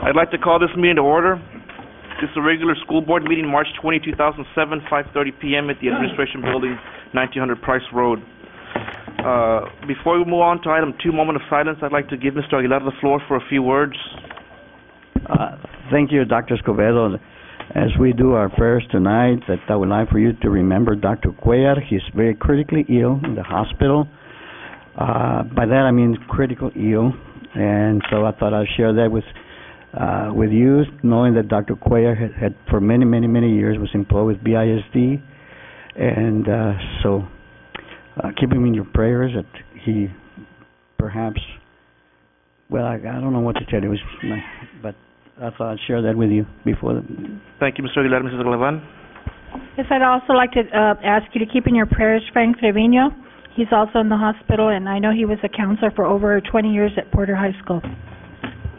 I'd like to call this meeting to order. This is a regular school board meeting, March 20, 2007, 5:30 p.m. at the Administration Building, 1900 Price Road. Before we move on to item 2, moment of silence, I'd like to give Mr. Aguilar the floor for a few words. Thank you, Dr. Escobedo. As we do our prayers tonight, that I would like for you to remember Dr. Cuellar. He's very critically ill in the hospital. By that I mean critical ill, and so I thought I'd share that with you, knowing that Dr. Cuellar had for many years was employed with BISD, and so keep him in your prayers that he perhaps, well, I don't know what to tell you, but I thought I'd share that with you before. Thank you, Mr. Aguilar. Mrs. Galvan? Yes, I'd also like to ask you to keep in your prayers Frank Trevino. He's also in the hospital, and I know he was a counselor for over 20 years at Porter High School.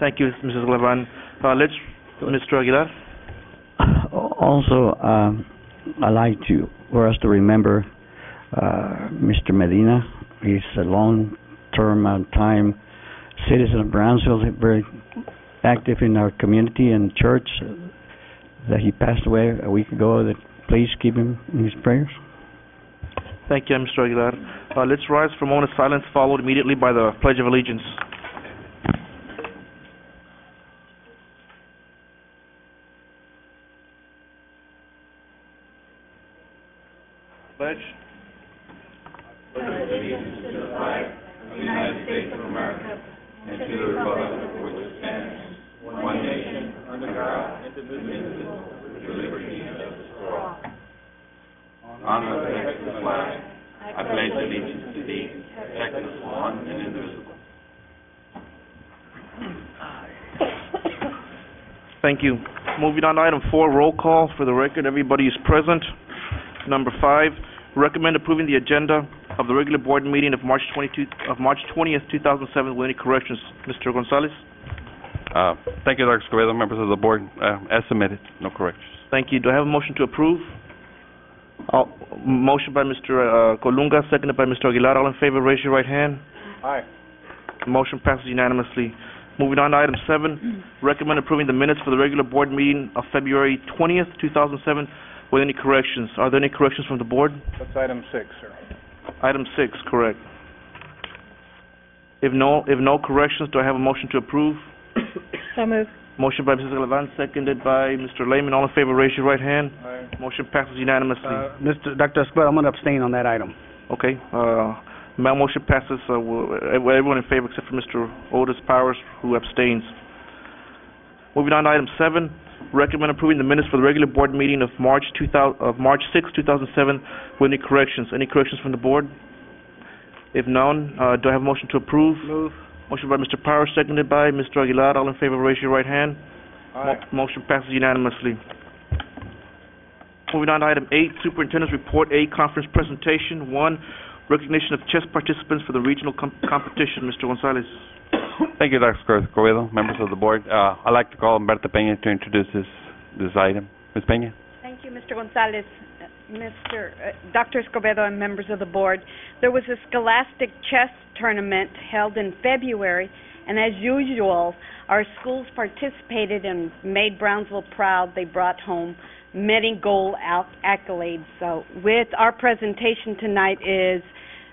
Thank you, Mrs. Galvan. Mr. Aguilar? Also, I'd like for us to remember Mr. Medina. He's a long-term time citizen of Brownsville, very active in our community and church. That he passed away a week ago. That please keep him in his prayers. Thank you, Mr. Aguilar. Let's rise for a moment of silence, followed immediately by the Pledge of Allegiance. Pledge. Allegiance to the flag of the United States of America and to the republic for which it stands, one nation, under God, indivisible, with liberty and justice for all. Honor the flag. I pledge allegiance to thee, Texas, one and indivisible. Thank you. Moving on to item 4, roll call. For the record, everybody is present. Number 5, recommend approving the agenda of the regular board meeting of March 20th, 2007 with any corrections. Mr. Gonzalez? Thank you, Dr. Escobedo, members of the board. As submitted, no corrections. Thank you. Do I have a motion to approve? Motion by Mr. Colunga, seconded by Mr. Aguilar. All in favor, raise your right hand. Aye. Motion passes unanimously. Moving on to item 7, recommend approving the minutes for the regular board meeting of February 20th, 2007 with any corrections. Are there any corrections from the board? That's item 6, sir. Item 6, correct. If no corrections, do I have a motion to approve? So moved. Motion by Mrs. Galvan, seconded by Mr. Lehman. All in favor, raise your right hand. Aye. Motion passes unanimously. Dr. Escobedo, I'm going to abstain on that item. Okay. My motion passes. Everyone in favor except for Mr. Otis Powers, who abstains. Moving on to item 7, recommend approving the minutes for the regular board meeting of March 6, 2007 with any corrections. Any corrections from the board? If none, do I have a motion to approve? Move. Motion by Mr. Powers, seconded by Mr. Aguilar. All in favor, raise your right hand. Aye. Motion passes unanimously. Moving on to item 8, Superintendent's Report A, Conference Presentation. 1, recognition of chess participants for the regional competition. Mr. Gonzalez. Thank you, Dr. Escobedo, members of the board. I'd like to call Berta Peña to introduce this item. Ms. Peña. Thank you, Mr. Gonzalez. Dr. Escobedo and members of the board, there was a scholastic chess tournament held in February, and as usual, our schools participated and made Brownsville proud. They brought home many gold accolades. So with our presentation tonight is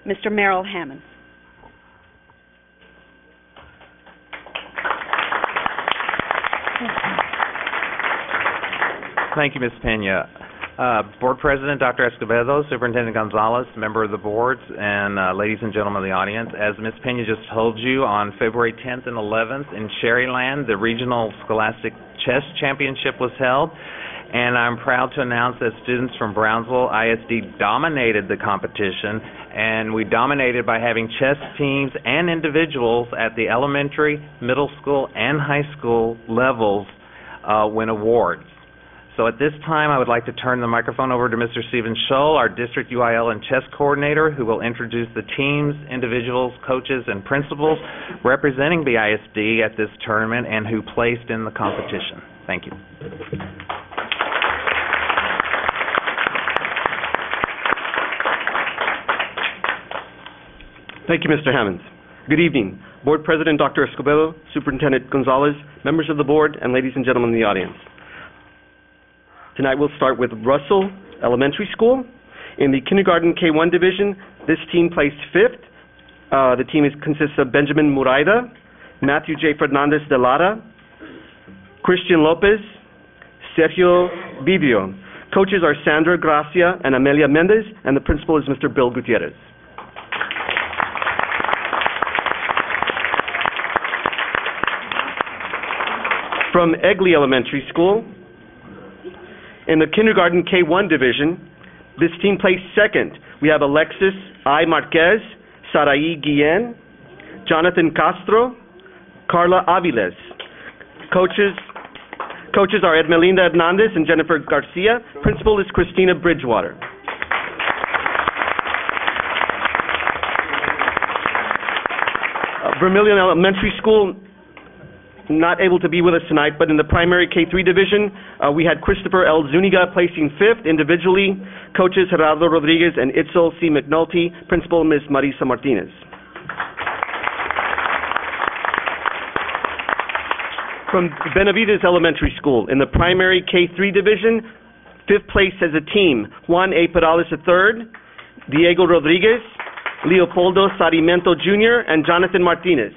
Mr. Merrill Hammond. Thank you, Ms. Pena. Board President Dr. Escobedo, Superintendent Gonzalez, member of the board, and ladies and gentlemen of the audience, as Ms. Pena just told you, on February 10th and 11th in Sherryland, the Regional Scholastic Chess Championship was held, and I'm proud to announce that students from Brownsville ISD dominated the competition, and we dominated by having chess teams and individuals at the elementary, middle school, and high school levels win awards. So at this time, I would like to turn the microphone over to Mr. Stephen Scholl, our District UIL and Chess Coordinator, who will introduce the teams, individuals, coaches, and principals representing BISD at this tournament and who placed in the competition. Thank you. Thank you, Mr. Hammonds. Good evening. Board President Dr. Escobedo, Superintendent Gonzalez, members of the board, and ladies and gentlemen in the audience. Tonight we'll start with Russell Elementary School. In the kindergarten K1 division, this team placed fifth. The team consists of Benjamin Muraida, Matthew J. Fernandez de Lara, Christian Lopez, Sergio Bibio. Coaches are Sandra Gracia and Amelia Mendez, and the principal is Mr. Bill Gutierrez. From Egley Elementary School, in the kindergarten K1 division, this team placed second. We have Alexis I. Marquez, Sarai Guillen, Jonathan Castro, Carla Aviles. Coaches are Edmelinda Hernandez and Jennifer Garcia. Principal is Christina Bridgewater. Vermilion Elementary School, not able to be with us tonight, but in the primary K3 division, we had Christopher L. Zuniga placing fifth individually. Coaches Gerardo Rodriguez and Itzel C. McNulty. Principal Ms. Marisa Martinez. From Benavides Elementary School, in the primary K3 division, fifth place as a team, Juan A. Perales III, Diego Rodriguez, Leopoldo Sarimento Jr., and Jonathan Martinez.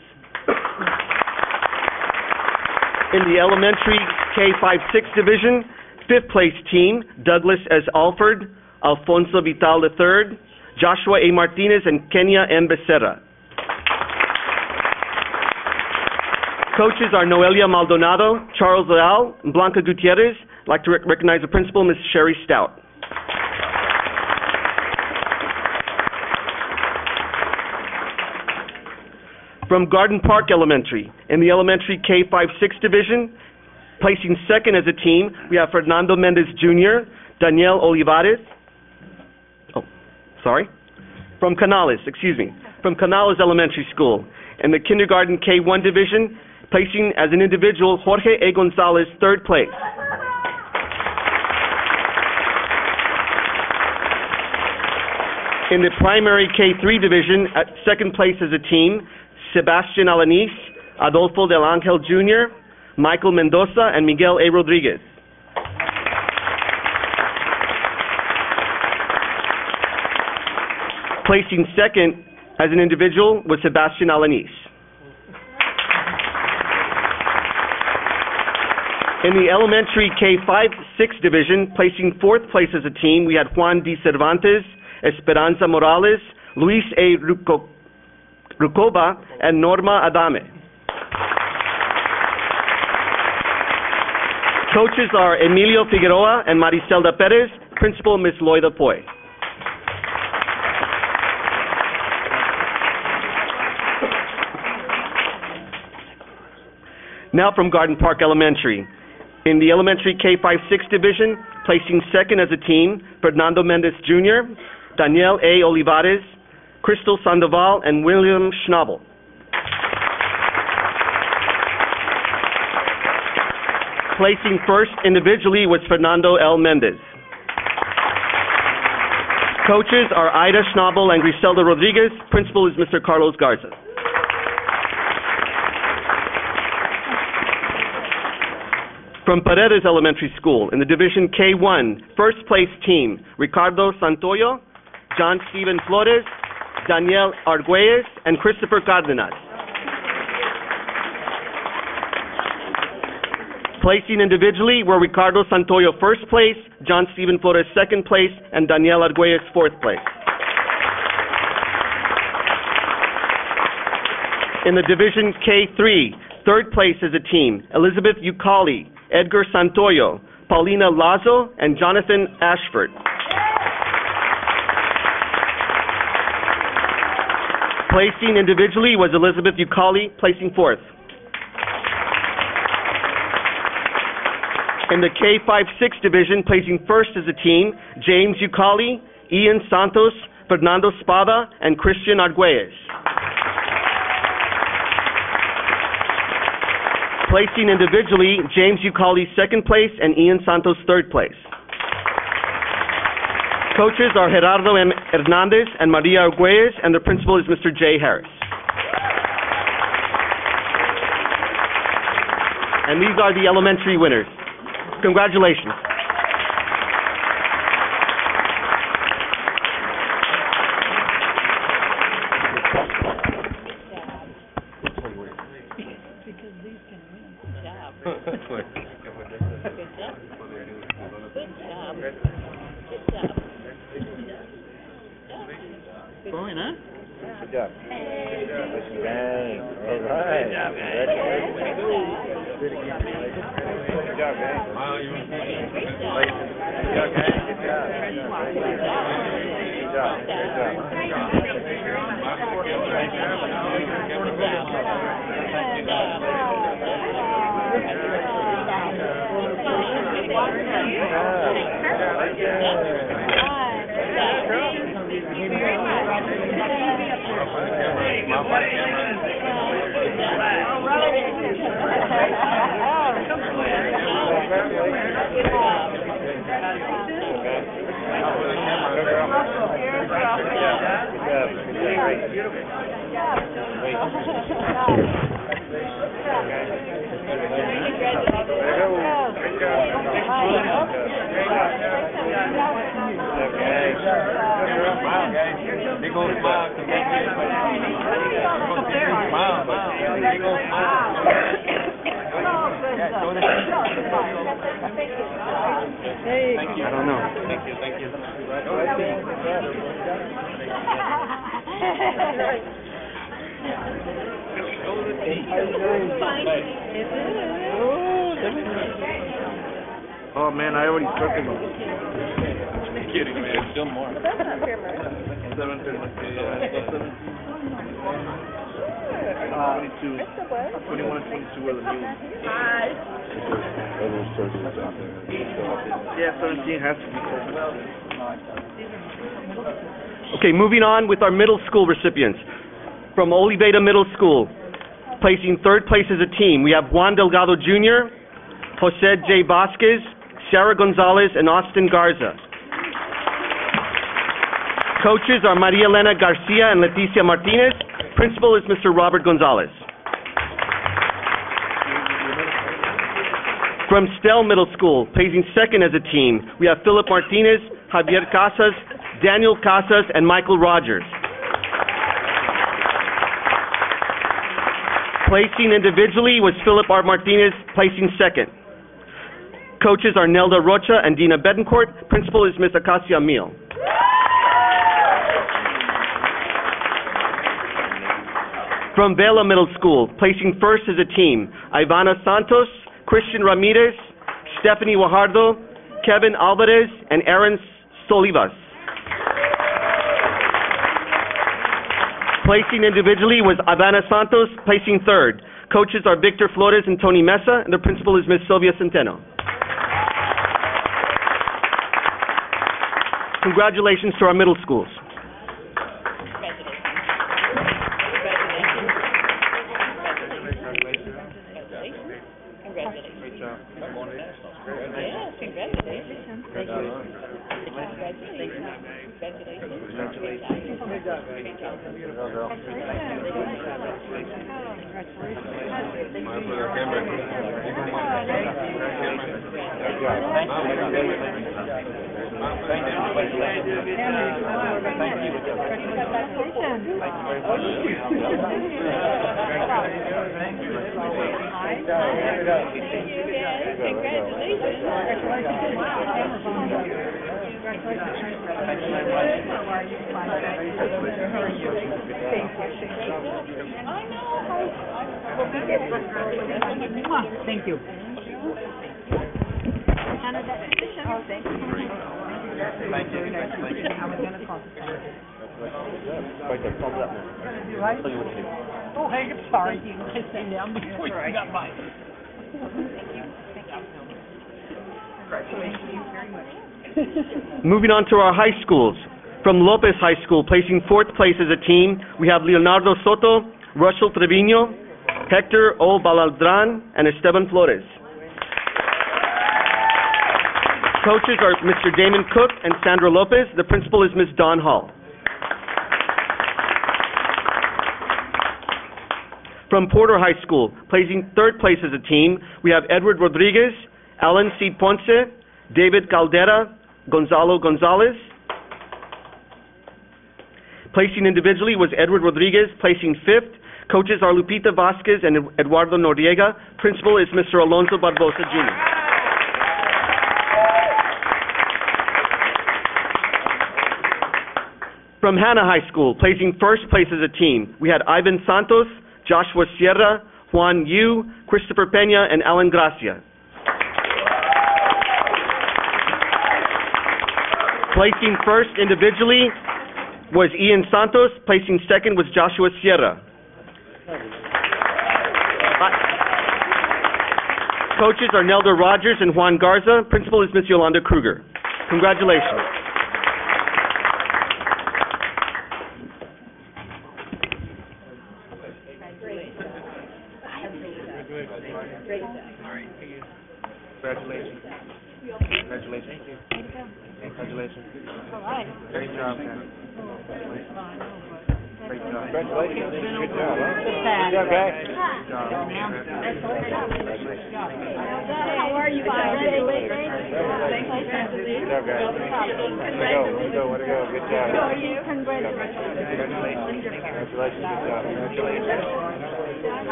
In the elementary K5-6 division, fifth place team, Douglas S. Alford, Alfonso Vital III, Joshua A. Martinez, and Kenya M. Becerra. Coaches are Noelia Maldonado, Charles Leal, and Blanca Gutierrez. I'd like to recognize the principal, Ms. Sherry Stout. From Garden Park Elementary, in the elementary K5-6 division, placing second as a team, we have Fernando Mendez Jr., Danielle Olivares. From Canales Elementary School. In the kindergarten K1 division, placing as an individual, Jorge A. Gonzalez, third place. In the primary K3 division, at second place as a team, Sebastian Alanis, Adolfo Del Angel Jr., Michael Mendoza, and Miguel A. Rodriguez. Placing second as an individual was Sebastian Alanis. In the elementary K5-6 division, placing fourth place as a team, we had Juan D. Cervantes, Esperanza Morales, Luis A. Rucoba, and Norma Adame. Coaches are Emilio Figueroa and Maricelda Perez. Principal, Ms. Loida Poy. Now from Garden Park Elementary. In the elementary K5-6 division, placing second as a team, Fernando Mendez Jr., Danielle A. Olivares, Crystal Sandoval, and William Schnabel. Placing first individually was Fernando L. Mendez. Coaches are Ida Schnabel and Griselda Rodriguez. Principal is Mr. Carlos Garza. From Paredes Elementary School, in the Division K1, first place team, Ricardo Santoyo, John Steven Flores, Daniel Arguelles, and Christopher Cardenas. Placing individually were Ricardo Santoyo first place, John Steven Flores second place, and Daniel Arguelles fourth place. In the Division K3, third place as a team, Elizabeth Ucali, Edgar Santoyo, Paulina Lazo, and Jonathan Ashford. Placing individually was Elizabeth Ucali, placing fourth. In the K5-6 division, placing first as a team, James Ucali, Ian Santos, Fernando Spada, and Christian Arguelles. Placing individually, James Ucali second place and Ian Santos third place. Coaches are Gerardo M. Hernandez and Maria Arguelles, and the principal is Mr. J. Harris. And these are the elementary winners. Congratulations. Going, huh? Good job. Gang. All right. Good job, gang. Good job, gang. Wow, you want to see? Good job, gang. Good job. Good job. Good I don't know. Thank you. Oh, man, I already circled them. Kidding, man. Still more. 7:30. 22. 21 and 22 are the new ones. Yeah, 17 has to be close. Okay, moving on with our middle school recipients. From Oliveda Middle School, placing third place as a team, we have Juan Delgado Jr., Jose J. Vasquez, Sarah Gonzalez, and Austin Garza. Coaches are Maria Elena Garcia and Leticia Martinez. Principal is Mr. Robert Gonzalez. From Stell Middle School, placing second as a team, we have Philip Martinez, Javier Casas, Daniel Casas, and Michael Rogers. Placing individually was Philip R. Martinez, placing second. Coaches are Nelda Rocha and Dina Betancourt. Principal is Ms. Acacia Mil. From Vela Middle School, placing first as a team, Ivana Santos, Christian Ramirez, Stephanie Guajardo, Kevin Alvarez, and Aaron Solivas. Placing individually was Ivana Santos, placing third. Coaches are Victor Flores and Tony Mesa, and the principal is Ms. Sylvia Centeno. Congratulations to our middle schools. Thank you. Oh, hey, I'm sorry. You can sit down before you got by. Moving on to our high schools. From Lopez High School, placing fourth place as a team, we have Leonardo Soto, Russell Trevino, Hector O. Baladran, and Esteban Flores. Coaches are Mr. Damon Cook and Sandra Lopez. The principal is Ms. Dawn Hall. From Porter High School, placing third place as a team, we have Edward Rodriguez, Alan C. Ponce, David Caldera, Gonzalo Gonzalez. Placing individually was Edward Rodriguez, placing fifth. Coaches are Lupita Vasquez and Eduardo Noriega. Principal is Mr. Alonso Barbosa, Jr. From Hanna High School, placing first place as a team, we had Ivan Santos, Joshua Sierra, Juan Yu, Christopher Peña, and Alan Gracia. Placing first individually was Ian Santos. Placing second was Joshua Sierra. Coaches are Nelda Rogers and Juan Garza. Principal is Ms. Yolanda Kruger. Congratulations. Congratulations. Congratulations. Congratulations. All right. Great job, man. Great job. Congratulations. Good job, huh? Good job, guys. Good job. How are you? Congratulations. Good job, guys. Way to go. Good job. How are you? Congratulations. Congratulations. Congratulations. Good job. Congratulations.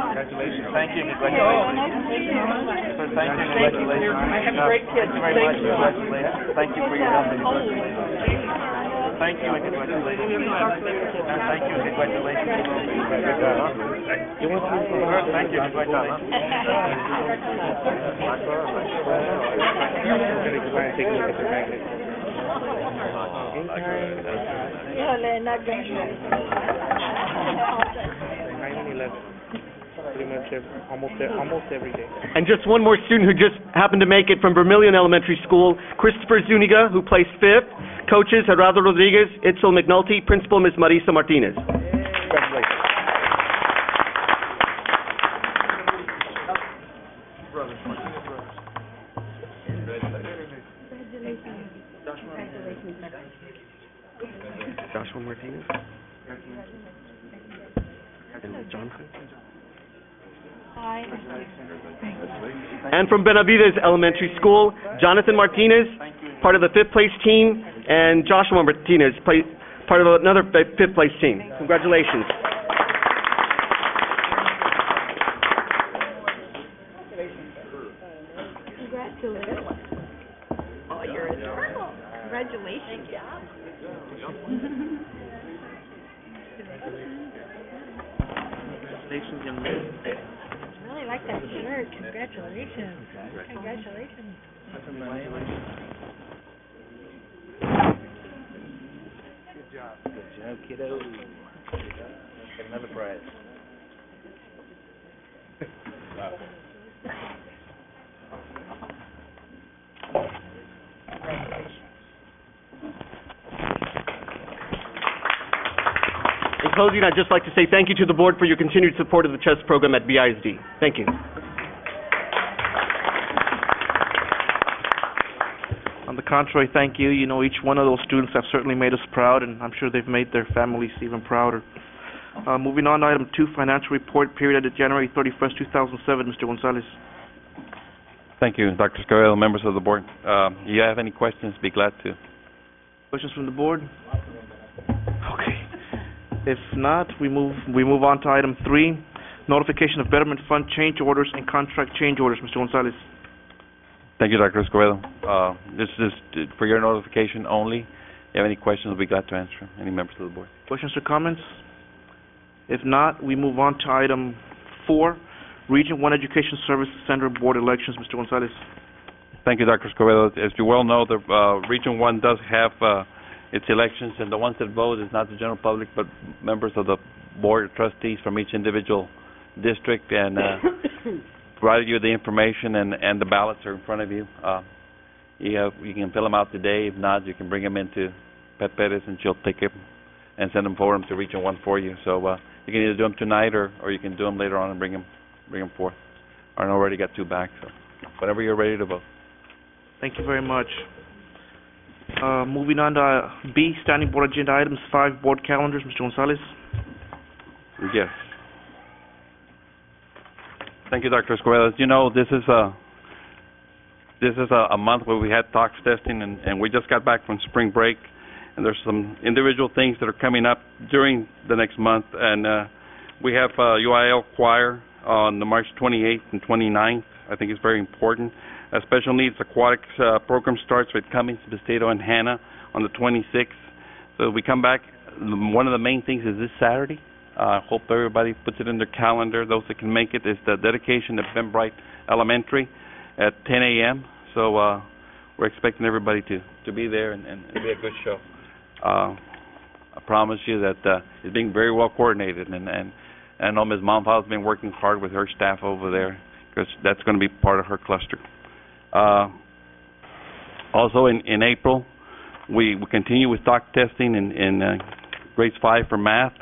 Congratulations. Thank you. Congratulations. Thank you. Congratulations. I have a great kid. Thank you very much. Congratulations. Thank you for your help. Thank you and congratulations. Thank you and congratulations. Good job, huh? You want to? Thank you. Good job, huh? Take a look at the magnet. Pretty much almost every day. And just one more student who just happened to make it from Vermilion Elementary School, Christopher Zuniga, who placed fifth. Coaches, Gerardo Rodriguez, Itzel McNulty. Principal, Ms. Marisa Martinez. Congratulations. Joshua Martinez. And Jonathan. And from Benavides Elementary School, Jonathan Martinez, part of the fifth place team, and Joshua Martinez, part of another fifth place team. Congratulations. Congratulations. Oh, you're adorable. Congratulations. Congratulations, young man. I really like that shirt. Congratulations. Congratulations. Good job. Good job, kiddo. Get another prize. In closing, I'd just like to say thank you to the board for your continued support of the chess program at BISD. Thank you. On the contrary, thank you. You know, each one of those students have certainly made us proud, and I'm sure they've made their families even prouder. Moving on to item 2, financial report period ended January 31st, 2007. Mr. Gonzalez. Thank you, Dr. Escobedo, members of the board. You have any questions, be glad to. Questions from the board? Okay. If not, we move on to item 3, notification of Betterment Fund change orders and contract change orders. Mr. Gonzalez. Thank you, Dr. Escobedo. This is for your notification only. If you have any questions, we'll be glad to answer. Any members of the board? Questions or comments? If not, we move on to item 4, Region 1 Education Services Center Board elections. Mr. Gonzalez. Thank you, Dr. Escobedo. As you well know, the Region 1 does have its elections, and the ones that vote is not the general public, but members of the board of trustees from each individual district, and provided you the information, and the ballots are in front of you. You can fill them out today. If not, you can bring them into Pat Perez, and she'll take them and send them forward to Region 1 for you. So you can either do them tonight, or you can do them later on and bring them forth. I already got 2 back, so whenever you're ready to vote. Thank you very much. Moving on to B, standing board agenda items 5, board calendars. Mr. Gonzalez. Yes. Thank you, Dr. Escobedo. As you know, this is a month where we had tox testing, and we just got back from spring break, and there's some individual things that are coming up during the next month, and we have UIL choir on the March 28th and 29th. I think it's very important. A special needs aquatics program starts with Cummings, Bastedo, and Hannah on the 26th. So we come back. One of the main things is this Saturday. I hope everybody puts it in their calendar. Those that can make it is the dedication of Ben Bright Elementary at 10 a.m. So we're expecting everybody to be there and be a good show. I promise you that it's being very well coordinated, and I know Ms. Monfal's been working hard with her staff over there because that's going to be part of her cluster. Also in April, we continue with stock testing in grades 5 for math.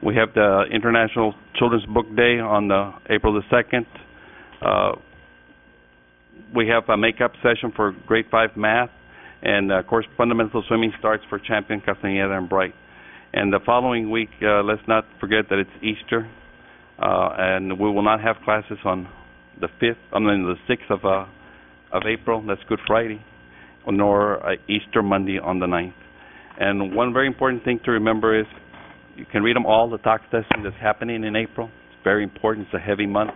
We have the International Children's Book Day on April the 2nd. We have a makeup session for grade 5 math, and of course fundamental swimming starts for Champion, Castañeda, and Bright. And the following week, let's not forget that it's Easter, and we will not have classes on the 6th of April. That's Good Friday, nor Easter Monday on the 9th. And one very important thing to remember is you can read them all, the tox testing that's happening in April. It's very important. It's a heavy month.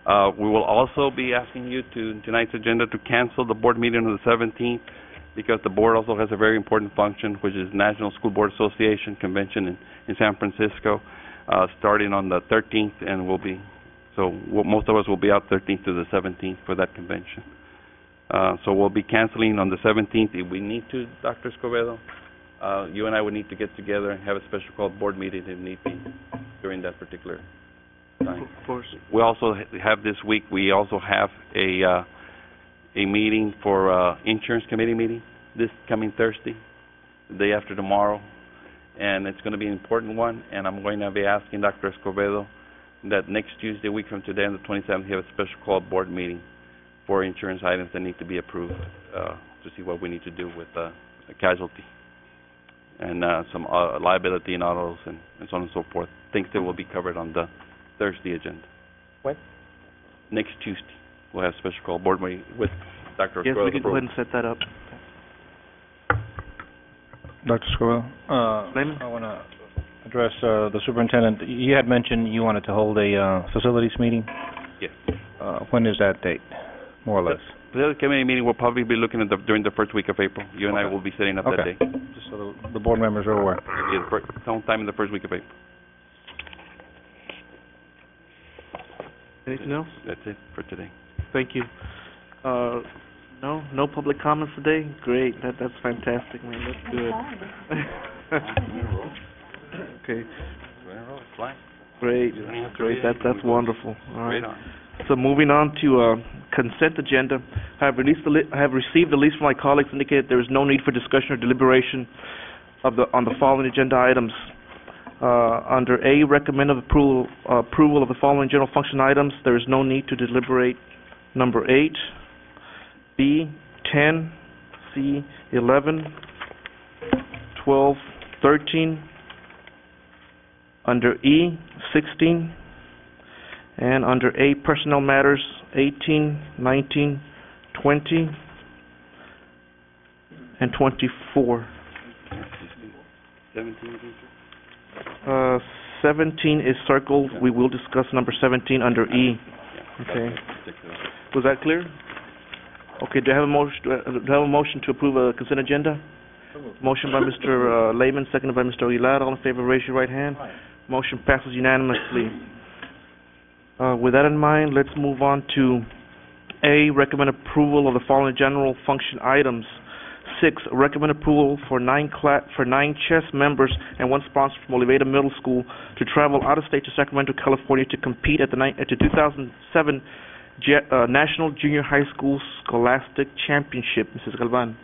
We will also be asking you tonight's agenda to cancel the board meeting on the 17th because the board also has a very important function, which is National School Board Association Convention in San Francisco, starting on the 13th, and most of us will be out 13th to the 17th for that convention. So we'll be canceling on the 17th if we need to, Dr. Escobedo. You and I would need to get together and have a special called board meeting if need be during that particular time. Of course. We also have this week, we also have a meeting for insurance committee meeting this coming Thursday, the day after tomorrow, and it's going to be an important one, and I'm going to be asking Dr. Escobedo that next Tuesday, a week from today, on the 27th, we have a special called board meeting for insurance items that need to be approved to see what we need to do with a casualty and some liability in autos and so on and so forth, things that will be covered on the Thursday agenda. When? Next Tuesday, we'll have a special call board meeting with Dr. Escobedo. Yes, we can go ahead and set that up. Dr. Escobedo, I want to address the superintendent. You had mentioned you wanted to hold a facilities meeting. Yes. When is that date, more or less? The other committee meeting will probably be looking at during the first week of April. You and I will be setting up that day. Just so the board members are aware. Yeah, sometime in the first week of April. Anything else? That's it for today. Thank you. No public comments today? Great. That's fantastic, man. That's good. Okay. Great. That's wonderful. All right. So moving on to consent agenda, I have received the list from my colleagues indicated there is no need for discussion or deliberation on the following agenda items. Under A, recommend approval of the following general function items. There is no need to deliberate. Number 8, B, 10, C, 11, 12, 13. Under E, 16. And under A, personnel matters, 18, 19, 20, and 24. 17 is circled. We will discuss number 17 under E. Okay. Was that clear? Okay. Do I have a motion to approve a consent agenda? Motion by Mr. Lehman, seconded by Mr. Aguilar. All in favor, raise your right hand. Motion passes unanimously. With that in mind, let's move on to A, recommend approval of the following general function items. 6, recommend approval for 9 chess members and 1 sponsor from Oliveda Middle School to travel out of state to Sacramento, California to compete at the 2007 National Junior High School Scholastic Championship. Mrs. Galvan.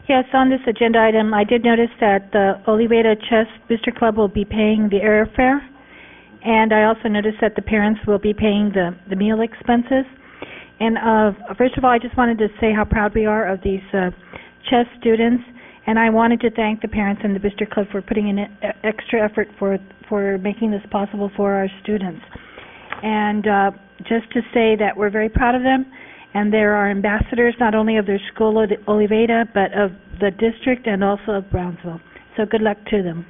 Yes, on this agenda item, I did notice that the Oliveda Chess Booster Club will be paying the airfare, and I also noticed that the parents will be paying the meal expenses. And first of all, I just wanted to say how proud we are of these chess students, And I wanted to thank the parents and the Booster Club for putting in extra effort for making this possible for our students. And just to say that we're very proud of them, and they're our ambassadors not only of their school, Oliveda, but of the district and also of Brownsville. So good luck to them.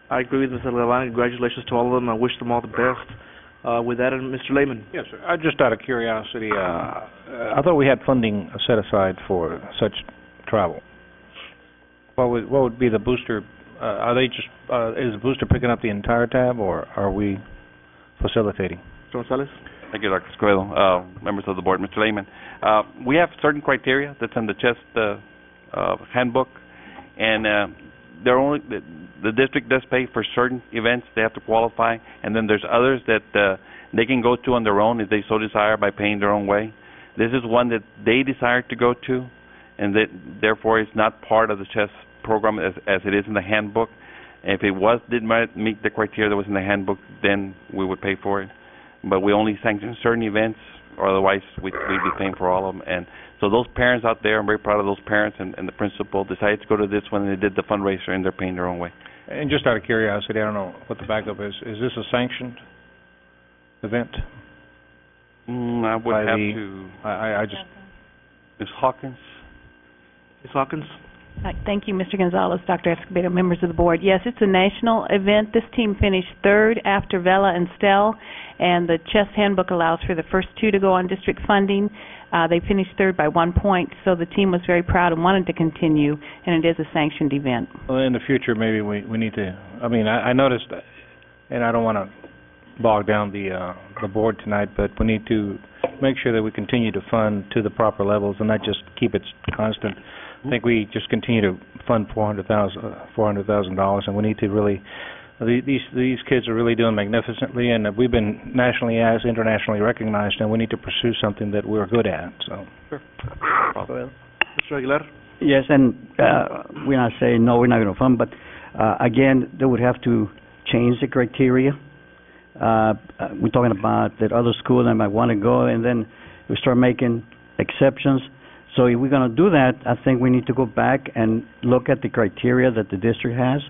I agree with Ms. Levine. Congratulations to all of them. I wish them all the best. With that, Mr. Lehman. Yes, sir. Just out of curiosity, I thought we had funding set aside for such travel. What would be the booster? Are they just is the booster picking up the entire tab, or are we facilitating? Mr. Gonzalez. Thank you, Dr. Escobedo, members of the board, Mr. Lehman. We have certain criteria that's in the CHEST handbook, and they're only the district does pay for certain events. They have to qualify, and then there's others that they can go to on their own if they so desire by paying their own way. This is one that they desire to go to, and that therefore it's not part of the CHEST program as it is in the handbook. If it didn't meet the criteria that was in the handbook, then we would pay for it. But we only sanction certain events, or otherwise we'd be paying for all of them. And so those parents out there, I'm very proud of those parents and the principal, decided to go to this one, and they did the fundraiser, and they're paying their own way. And just out of curiosity, I don't know what the backup is. Is this a sanctioned event? I would have to... I just... Ms. Hawkins? Ms. Hawkins? Thank you, Mr. Gonzalez, Dr. Escobedo, members of the board. Yes, it's a national event. This team finished third after Vela and Stell, and the CHEST handbook allows for the first two to go on district funding. They finished third by 1 point, so the team was very proud and wanted to continue, and it is a sanctioned event. Well, in the future, maybe we need to... I mean, I noticed, and I don't want to bog down the board tonight, but we need to make sure that we continue to fund to the proper levels and not just keep it constant. I think we just continue to fund $400,000, and we need to really. These kids are really doing magnificently, and we've been nationally as internationally recognized, and we need to pursue something that we're good at. So. Sure. Mr. Aguilar. Yes, and we're not saying no, we're not going to fund, but again, they would have to change the criteria. We're talking about that other school that might want to go, and then we start making exceptions. So if we're going to do that, I think we need to go back and look at the criteria that the district has,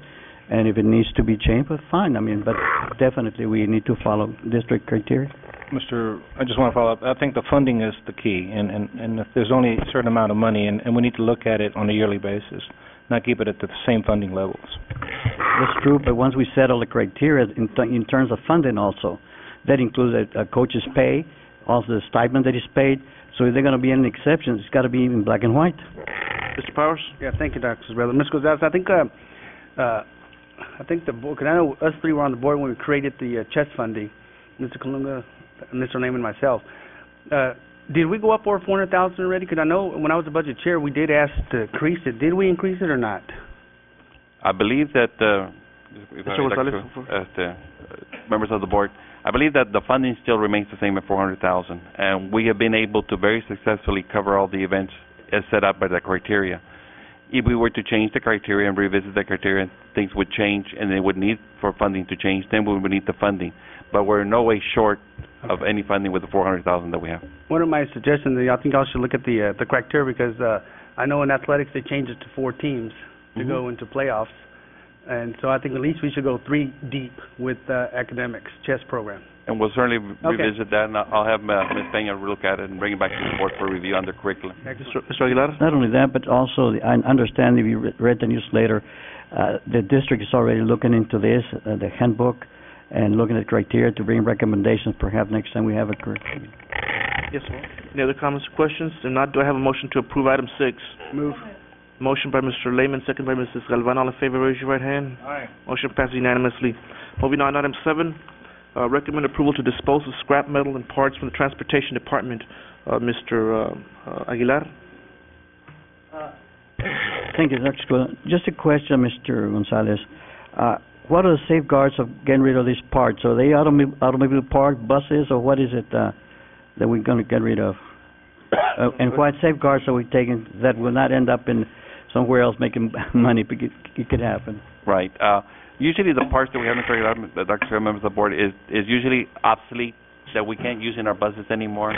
and if it needs to be changed, but fine. I mean, but definitely we need to follow district criteria. I just want to follow up. I think the funding is the key, and if there's only a certain amount of money, and we need to look at it on a yearly basis, not keep it at the same funding levels. That's true, but once we settle the criteria in terms of funding also, that includes a coach's pay, also the stipend that is paid. So if there are going to be any exceptions, it's got to be in black and white. Mr. Powers? Yeah, thank you, Dr. Escobedo. Ms. Gonzalez, I think the board, because I know us three were on the board when we created the CHEST funding, Mr. Colunga, Mr. Lehman, and myself. Did we go up over $400,000 already? Because I know when I was the budget chair, we did ask to increase it. Did we increase it or not? I believe that, members of the board, I believe that the funding still remains the same at $400,000, and we have been able to very successfully cover all the events as set up by the criteria. If we were to change the criteria and revisit the criteria, things would change, and they would need for funding to change. Then we would need the funding, but we're in no way short of any funding with the $400,000 that we have. One of my suggestions, I think y'all should look at the criteria, because I know in athletics they changed it to 4 teams to go into playoffs. And so I think at least we should go 3 deep with academics, CHEST program. And we'll certainly revisit that, and I'll have Ms. Peña look at it and bring it back to the board for review under curriculum. Mr. Aguilar? Not only that, but also I understand if you read the newsletter, the district is already looking into this, the handbook, and looking at criteria to bring recommendations perhaps next time we have a curriculum. Yes, sir. Any other comments or questions? If not, do I have a motion to approve item 6? Move. Motion by Mr. Lehman, second by Mrs. Galvan. All in favor, raise your right hand. Aye. Motion passes unanimously. Moving on, item 7, recommend approval to dispose of scrap metal and parts from the Transportation Department. Mr. Aguilar? Thank you, Dr. Escobedo. Just a question, Mr. Gonzalez. What are the safeguards of getting rid of these parts? Are they automobile parts, buses, or what is it that we're going to get rid of? And what safeguards are we taking that will not end up in somewhere else making money? It could happen. Right. Usually the parts that we have in the Dr. members of the board is usually obsolete, that we can't use in our buses anymore.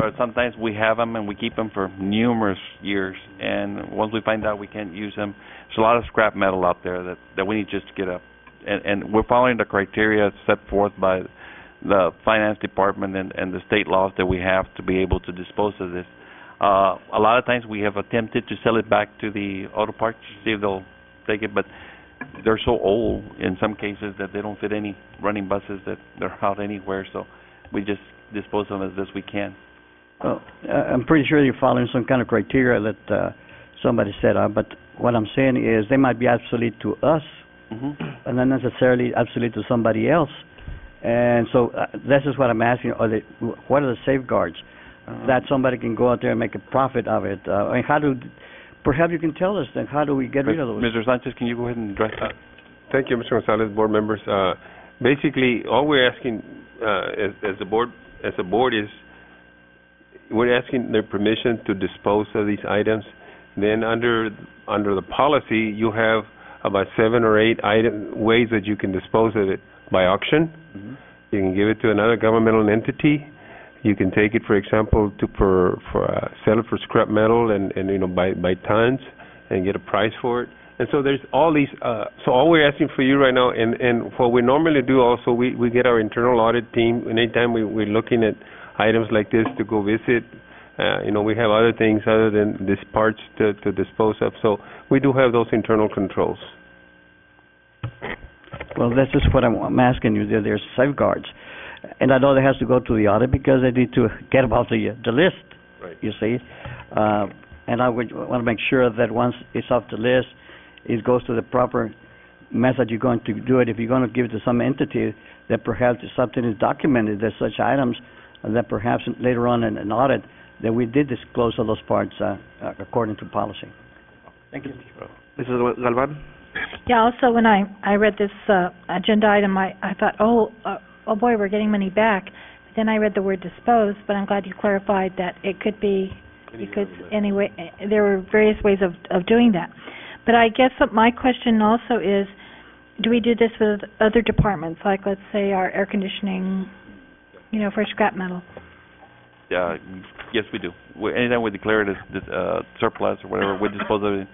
but sometimes we have them and we keep them for numerous years, and once we find out we can't use them, there's a lot of scrap metal out there that we need just to get up. And we're following the criteria set forth by the finance department and the state laws that we have to be able to dispose of this. A lot of times we have attempted to sell it back to the auto parts, see if they'll take it, but they're so old in some cases that they don't fit any running buses, that they're out anywhere, so we just dispose of them as best we can. Well, I'm pretty sure you're following some kind of criteria that somebody set up, but what I'm saying is they might be obsolete to us, and not necessarily obsolete to somebody else. And so this is what I'm asking, what are the safeguards that somebody can go out there and make a profit of it? And perhaps you can tell us then, how do we get rid of those? Mr. Sanchez, can you go ahead and address that? Thank you, Mr. Gonzalez, board members. Basically, all we're asking as a board is we're asking their permission to dispose of these items. Then under the policy, you have about 7 or 8 ways that you can dispose of it. By auction, you can give it to another governmental entity. You can take it, for example, sell it for scrap metal and by tons and get a price for it. And so there's all these. So all we're asking for you right now, and what we normally do also, we get our internal audit team. Anytime we're looking at items like this to go visit, we have other things other than these parts to dispose of. So we do have those internal controls. Well, this is what I'm asking you. There's safeguards, and I know that has to go to the audit because they need to get about the list. Right. You see, and I would want to make sure that once it's off the list, it goes to the proper method you're going to do it. If you're going to give it to some entity, that perhaps something is documented. There's such items that perhaps later on in an audit that we did disclose all those parts according to policy. Thank you. Mrs. Galvan? Yeah, also when I read this agenda item, I thought, oh boy, we're getting money back. But then I read the word dispose, but I'm glad you clarified that it could be, anyway, there were various ways of doing that. But I guess my question also is, do we do this with other departments, like let's say our air conditioning, for scrap metal? Yes, we do. Anytime we declare it as surplus or whatever, we dispose of it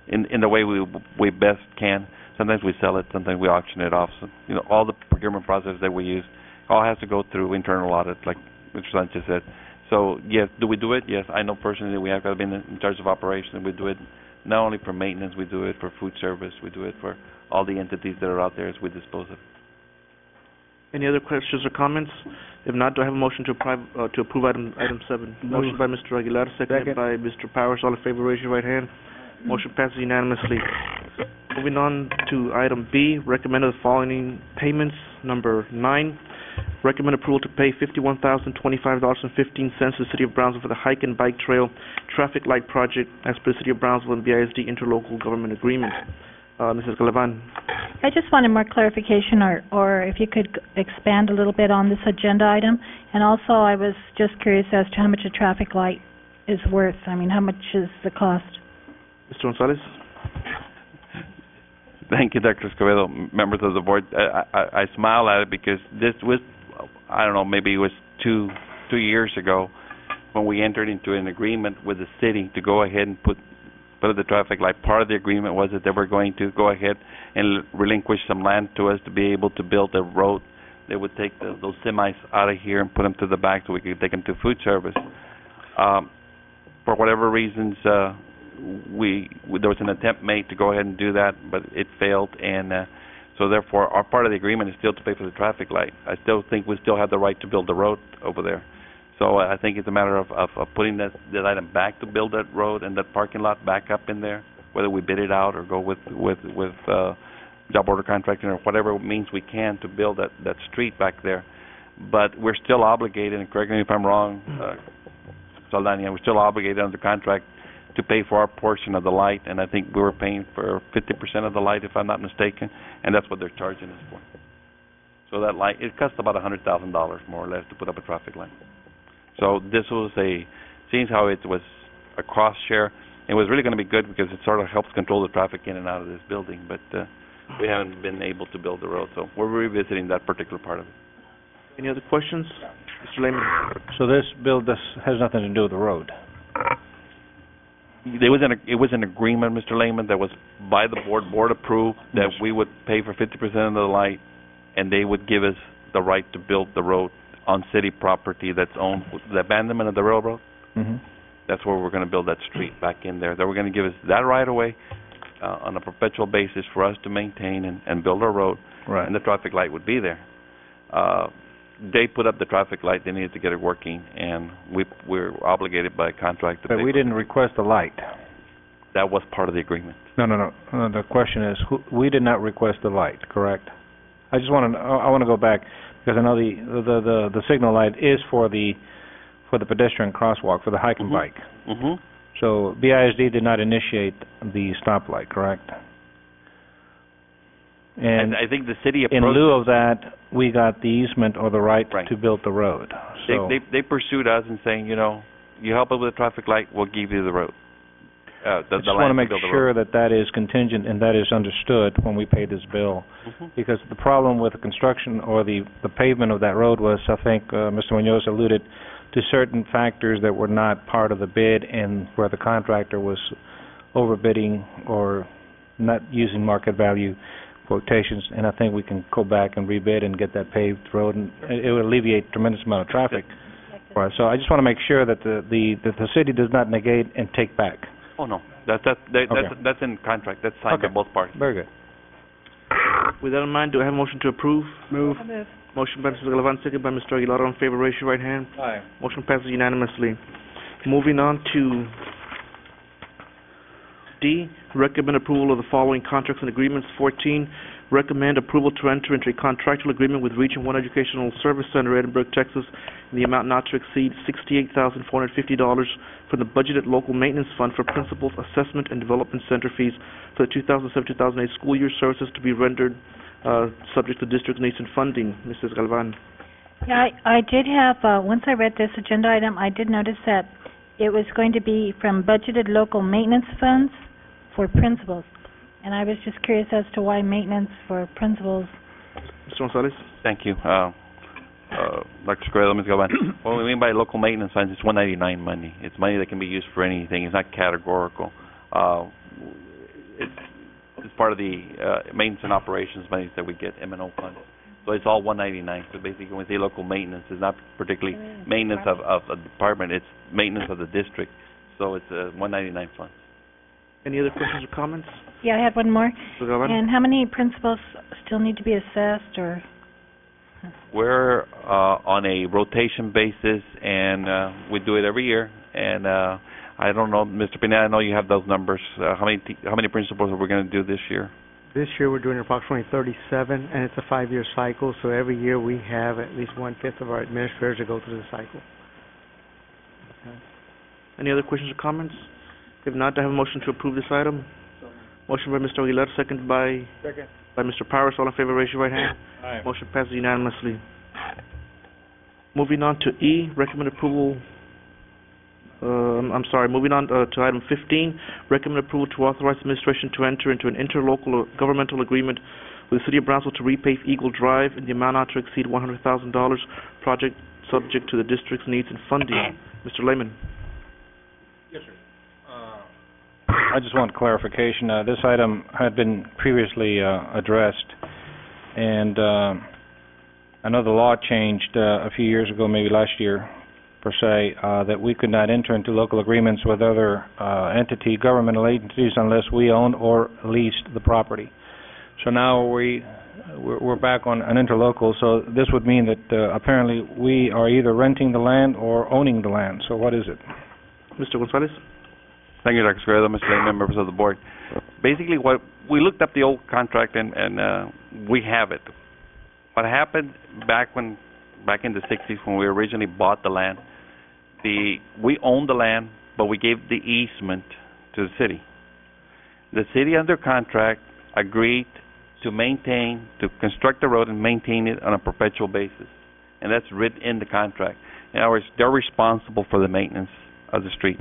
in the way we best can. Sometimes we sell it, sometimes we auction it off. So, all the procurement process that we use all has to go through internal audit, like Mr. Sanchez said. So, yes, do we do it? Yes, I know personally we have been in charge of operations. We do it not only for maintenance, we do it for food service, we do it for all the entities that are out there as we dispose of. Any other questions or comments? If not, do I have a motion to approve item 7? Motion by Mr. Aguilar, seconded by Mr. Powers. All in favor, raise your right hand. Motion passes unanimously. Moving on to item B, recommend the following payments. Number 9, recommend approval to pay $51,025.15 to the City of Brownsville for the Hike and Bike Trail Traffic Light Project as per the City of Brownsville and BISD Interlocal Government Agreement. Mrs. Galvan. I just wanted more clarification, or if you could expand a little bit on this agenda item. And also, I was just curious as to how much a traffic light is worth. I mean, how much is the cost? Mr. Gonzalez. Thank you, Dr. Escobedo, members of the board. I smile at it because this was, I don't know, maybe it was two years ago when we entered into an agreement with the city to go ahead and put the traffic light. Part of the agreement was that they were going to go ahead and relinquish some land to us to be able to build a road. They would take those semis out of here and put them to the back so we could take them to food service. For whatever reasons, there was an attempt made to go ahead and do that, but it failed, and so therefore our part of the agreement is still to pay for the traffic light. I still think we still have the right to build the road over there. So I think it's a matter of putting that item back to build that road and that parking lot back up in there, whether we bid it out or go with job order contracting or whatever means we can to build that street back there. But we're still obligated, and correct me if I'm wrong, Saldana, we're still obligated under contract to pay for our portion of the light, and I think we were paying for 50% of the light, if I'm not mistaken, and that's what they're charging us for. So that light, it costs about $100,000 more or less to put up a traffic light. So this was seeing how it was a cost share, it was really going to be good because it sort of helps control the traffic in and out of this building, but we haven't been able to build the road, so we're revisiting that particular part of it. Any other questions? Mr. Lehman? So this bill has nothing to do with the road? It was an agreement, Mr. Lehman, that was by the board approved, that we would pay for 50% of the light, and they would give us the right to build the road on city property that's owned, the abandonment of the railroad. Mm-hmm. That's where we're going to build that street back in there. They were going to give us that right away on a perpetual basis for us to maintain and build our road, Right. and the traffic light would be there. They put up the traffic light. They needed to get it working, and we're obligated by contract to pay. But we didn't request the light. That was part of the agreement. No. The question is, we did not request the light, correct? I want to go back because I know the signal light is for the pedestrian crosswalk, for the hike and bike. Mm-hmm. So BISD did not initiate the stoplight, correct? And I think the city in approached. lieu of that, we got the easement or the right to build the road. So They pursued us and saying, you help us with the traffic light, we'll give you the road. I just want to make sure that is contingent and that is understood when we pay this bill. Mm-hmm. Because the problem with the construction or the pavement of that road was, I think Mr. Munoz alluded to certain factors that were not part of the bid and where the contractor was overbidding or not using market value quotations, and I think we can go back and rebid and get that paved road, and it would alleviate a tremendous amount of traffic for us. So I just want to make sure that the city does not negate and take back. Oh, no. That's in contract. That's signed by both parties. Very good. With that in mind, do I have a motion to approve? Move. Motion by Mr. Galvan, second by Mr. Aguilar. All in favor, raise your right hand. Aye. Motion passes unanimously. Moving on to D, recommend approval of the following contracts and agreements. 14, recommend approval to enter into a contractual agreement with Region 1 Educational Service Center, Edinburgh, Texas, in the amount not to exceed $68,450 from the budgeted local maintenance fund for Principals Assessment and Development Center fees for the 2007-2008 school year, services to be rendered subject to district needs and funding. Mrs. Galvan. Yeah, I did have, once I read this agenda item, I did notice that it was going to be from budgeted local maintenance funds for principals. And I was just curious as to why maintenance for principals. Mr. Gonzalez. Thank you. Dr. Escobedo, Ms. Galvan. What we mean by local maintenance funds, it's 199 money. It's money that can be used for anything. It's not categorical. It's part of the maintenance and operations money that we get, M&O funds. So it's all 199. So basically, when we say local maintenance, it's not particularly maintenance of a department. It's maintenance of the district. So it's a 199 fund. Any other questions or comments? Yeah, I had one more. Mr. Galvan. And how many principals still need to be assessed, or? We're on a rotation basis, and we do it every year. And I don't know, Mr. Pineda, I know you have those numbers. How many principals are we going to do this year? This year we're doing approximately 37, and it's a 5-year cycle, so every year we have at least 1/5 of our administrators that go through the cycle. Okay. Any other questions or comments? If not, I have a motion to approve this item. Motion by Mr. Aguilar, second by Mr. Powers. All in favor, raise your right hand. Aye. Motion passes unanimously. Moving on to E, recommend approval. Moving on to item 15, recommend approval to authorize administration to enter into an interlocal governmental agreement with the City of Brownsville to repave Eagle Drive in the amount not to exceed $100,000, project subject to the district's needs and funding. Mr. Lehman. Yes, sir. I just want clarification. This item had been previously addressed, and I know the law changed a few years ago, maybe last year, per se, that we could not enter into local agreements with other governmental entities unless we owned or leased the property. So now we're back on an interlocal, so this would mean that apparently we are either renting the land or owning the land. So what is it? Mr. Gonzalez. Thank you, Dr. Escobedo, Mr. Lane, members of the board. Basically, what we looked up the old contract and we have it. What happened back in the 60s when we originally bought the land, we owned the land, but we gave the easement to the city. The city under contract agreed to construct the road and maintain it on a perpetual basis, and that's written in the contract. In other words, they're responsible for the maintenance of the street.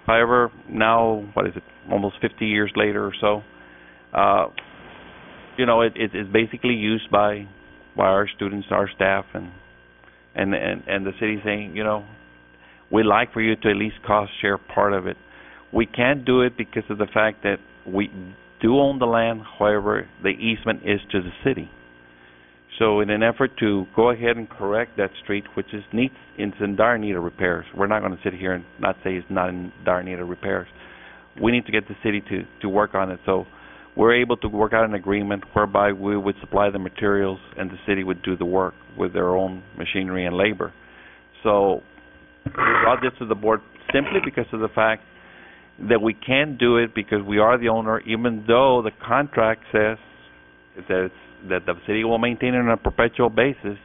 However, now, almost 50 years later or so, it's basically used by our students, our staff, and and the city saying, we'd like for you to at least cost share part of it. We can't do it because of the fact that we do own the land, however, the easement is to the city. So in an effort to go ahead and correct that street, which is it's in dire need of repairs, we're not going to sit here and not say it's not in dire need of repairs. We need to get the city to work on it. So we're able to work out an agreement whereby we would supply the materials and the city would do the work with their own machinery and labor. So we brought this to the board simply because of the fact that we can do it because we are the owner, even though the contract says that the city will maintain it on a perpetual basis,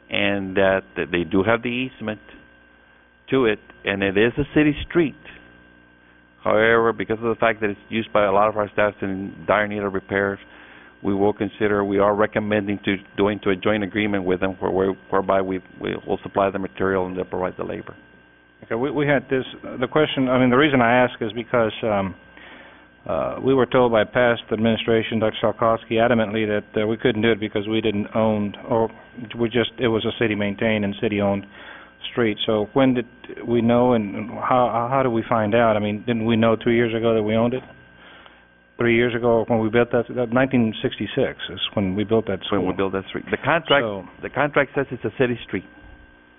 and that they do have the easement to it, and it is a city street. However, because of the fact that it's used by a lot of our staff in dire need of repairs, we are recommending doing a joint agreement with them whereby we will supply the material and they'll provide the labor. Okay, we had the reason I ask is because we were told by past administration, Dr. Salkowski, adamantly that we couldn't do it because we didn't own, it was a city-maintained and city-owned street. So when did we know, and how did we find out? I mean, didn't we know 2 years ago that we owned it? 3 years ago when we built that 1966 is when we built that school. When we built that street. The contract says it's a city street.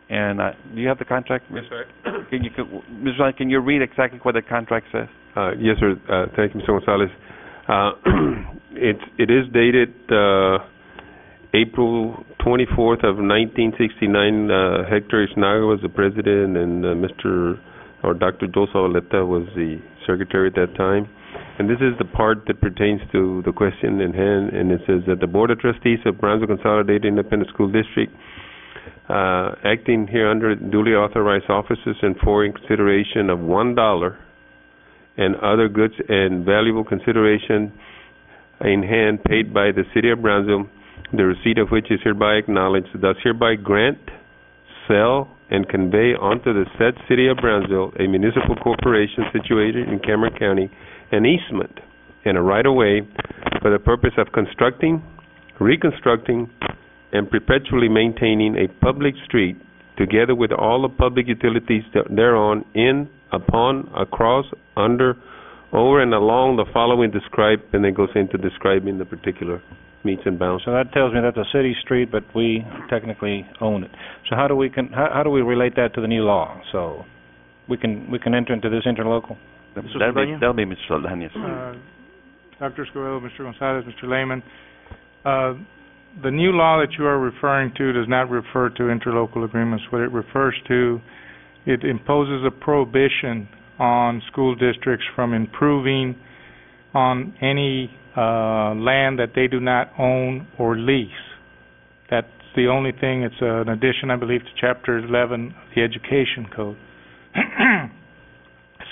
And do you have the contract? Yes, sir. Mr. Ryan, can you read exactly what the contract says? Yes, sir. Thank you, Mr. Gonzalez. It is dated April 24th of 1969. Hector Isnaga was the president, and Dr. Joseph Oleta was the secretary at that time. And this is the part that pertains to the question in hand, and it says that the Board of Trustees of Brownsville Consolidated Independent School District, acting here under duly authorized officers and for in consideration of $1 and other goods and valuable consideration in hand paid by the City of Brownsville, the receipt of which is hereby acknowledged, thus hereby grant, sell, and convey unto the said City of Brownsville, a municipal corporation situated in Cameron County, an easement and a right-of-way for the purpose of constructing, reconstructing, and perpetually maintaining a public street, together with all the public utilities thereon, in, upon, across, under, over, and along the following described, and then goes into describing the particular meets and bounds. So that tells me that's a city street, but we technically own it. So how do we relate that to the new law? So we can enter into this interlocal? That'll be Mr. Saldana. Dr. Escobedo, Mr. Gonzalez, Mr. Lehman, the new law that you are referring to does not refer to interlocal agreements. What it refers to, it imposes a prohibition on school districts from improving on any land that they do not own or lease. That's the only thing. It's an addition, I believe, to Chapter 11 of the Education Code.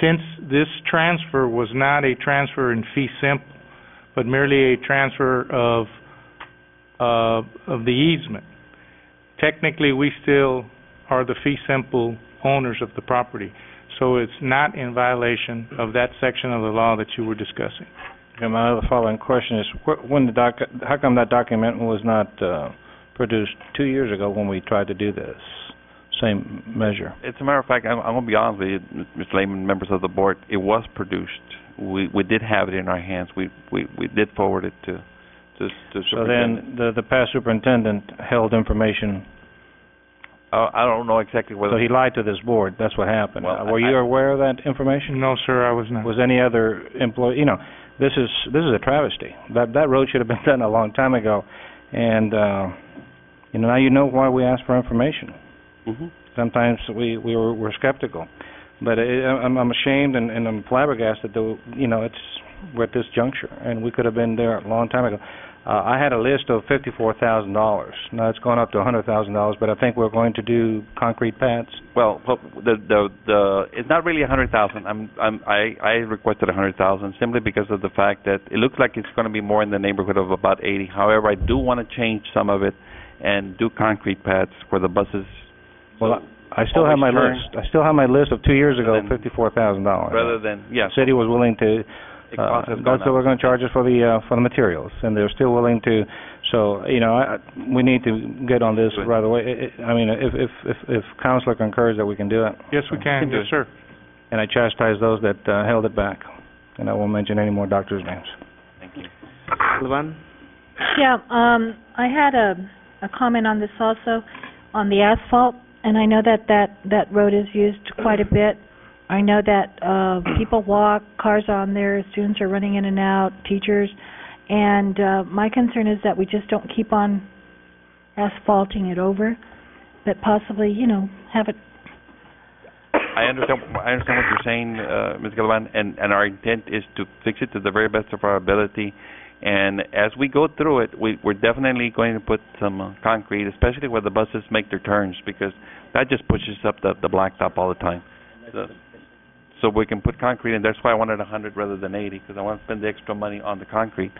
Since this transfer was not a transfer in fee simple, but merely a transfer of the easement, technically we still are the fee simple owners of the property. So it's not in violation of that section of the law that you were discussing. Okay, my other following question is, how come that document was not produced 2 years ago when we tried to do this same measure? As a matter of fact, I'm going to be honest with you, Mr. Lehman, members of the board, it was produced. We did have it in our hands. We did forward it to So then the past superintendent held information. I don't know exactly whether. So he lied to this board. That's what happened. Well, were you aware of that information? No, sir, I was not. Was any other employee? This is a travesty. That road should have been done a long time ago, and now you know why we asked for information. Mm-hmm. Sometimes we're skeptical, but I'm ashamed and I'm flabbergasted that we're at this juncture, and we could have been there a long time ago. I had a list of $54,000. Now it's gone up to $100,000, but I think we're going to do concrete pads. Well, it's not really $100,000. I requested $100,000 simply because of the fact that it looks like it's going to be more in the neighborhood of about 80. However, I do want to change some of it and do concrete pads for the buses. Well, I still have my list. I still have my list of 2 years ago, $54,000. Rather than the city was willing to cost has gone that's what up. we're going to charge us for the materials, and they're still willing to. So we need to get on this right away. I mean, if councilor concurs that we can do it. Yes, we can, yes, sir. And I chastise those that held it back, and I won't mention any more doctors' names. Thank you. Levan? Yeah, I had a comment on this also, on the asphalt, and I know that road is used quite a bit. I know that people walk, cars are on there, students are running in and out, teachers, and my concern is that we just don't keep on asphalting it over, but possibly, have it. I understand what you're saying, Ms. Galvan, and our intent is to fix it to the very best of our ability. And as we go through it, we're definitely going to put some concrete, especially where the buses make their turns, because that just pushes up the blacktop all the time. So we can put concrete, and that's why I wanted 100 rather than 80, because I want to spend the extra money on the concrete.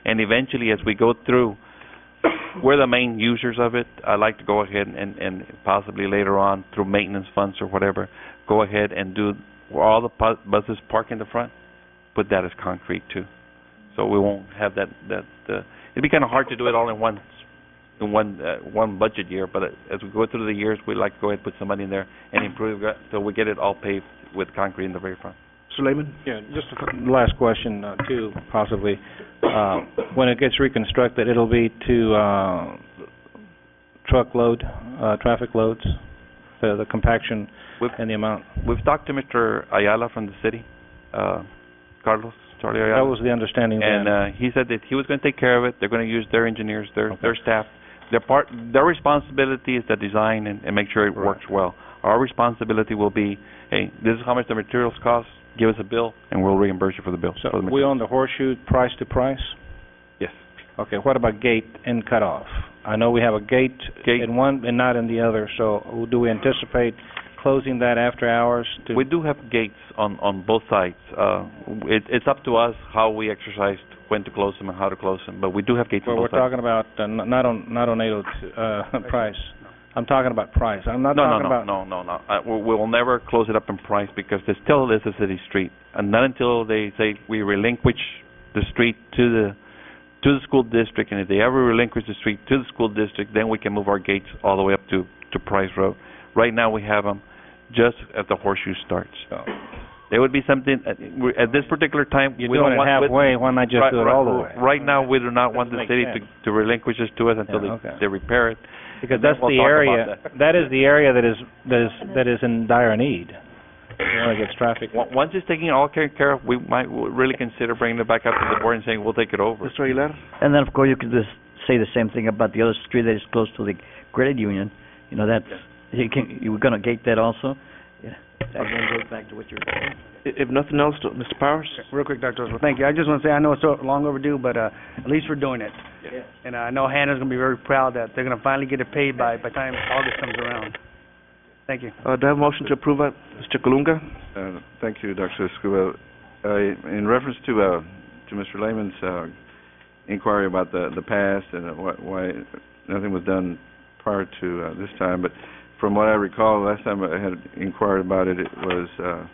And eventually, as we go through, we're the main users of it. I'd like to go ahead and possibly later on, through maintenance funds or whatever, go ahead and do where all the buses park in the front, put that as concrete too. So we won't have that it'd be kind of hard to do it all in one budget year, but as we go through the years, we'd like to go ahead and put some money in there and improve it so we get it all paved with concrete in the very front. Suleiman? Yeah, just a last question, too, possibly. When it gets reconstructed, it'll be to truckload, traffic loads, the compaction and the amount. We've talked to Mr. Ayala from the city, Carlos. Charlie Ayala. That was the understanding then. And he said that he was going to take care of it. They're going to use their engineers, their staff. Their responsibility is to design and make sure it works well. Our responsibility will be, hey, this is how much the materials cost. Give us a bill, and we'll reimburse you for the bill. So we own the horseshoe price to price? Yes. Okay, what about gate and cutoff? I know we have a gate in one and not in the other, so do we anticipate closing that after hours? We do have gates on both sides. It's up to us how we exercise when to close them and how to close them, but we do have gates on both sides. We're talking about not on 802 price. I'm talking about price. I'm not talking about... No. We will never close it up in price because it still is a city street, and not until they say we relinquish the street to the school district, and if they ever relinquish the street to the school district, then we can move our gates all the way up to Price Road. Right now we have them just as the horseshoe starts. So there would be something at this particular time. You're doing it halfway. Why not just do it all the way? Right now, we do not want the city to relinquish this to us until they repair it. Because that's the area. That is the area that is in dire need. We want to get traffic. Once it's taken all care of, we might really consider bringing it back up to the board and saying we'll take it over. Mr. Aguilar? And then, of course, you could just say the same thing about the other street that is close to the credit union. That's you're going to gate that also. Yeah. That goes back to what you're saying. If nothing else, Mr. Powers? Real quick, Dr. Oswald. Thank you. I just want to say I know it's so long overdue, but at least we're doing it. Yeah. And I know Hannah's going to be very proud that they're going to finally get it paid by the time August comes around. Thank you. Do I have a motion to approve it? Mr. Colunga? Thank you, Dr. Escobedo. In reference to Mr. Lehman's inquiry about the past and why nothing was done prior to this time, but from what I recall, last time I had inquired about it, it was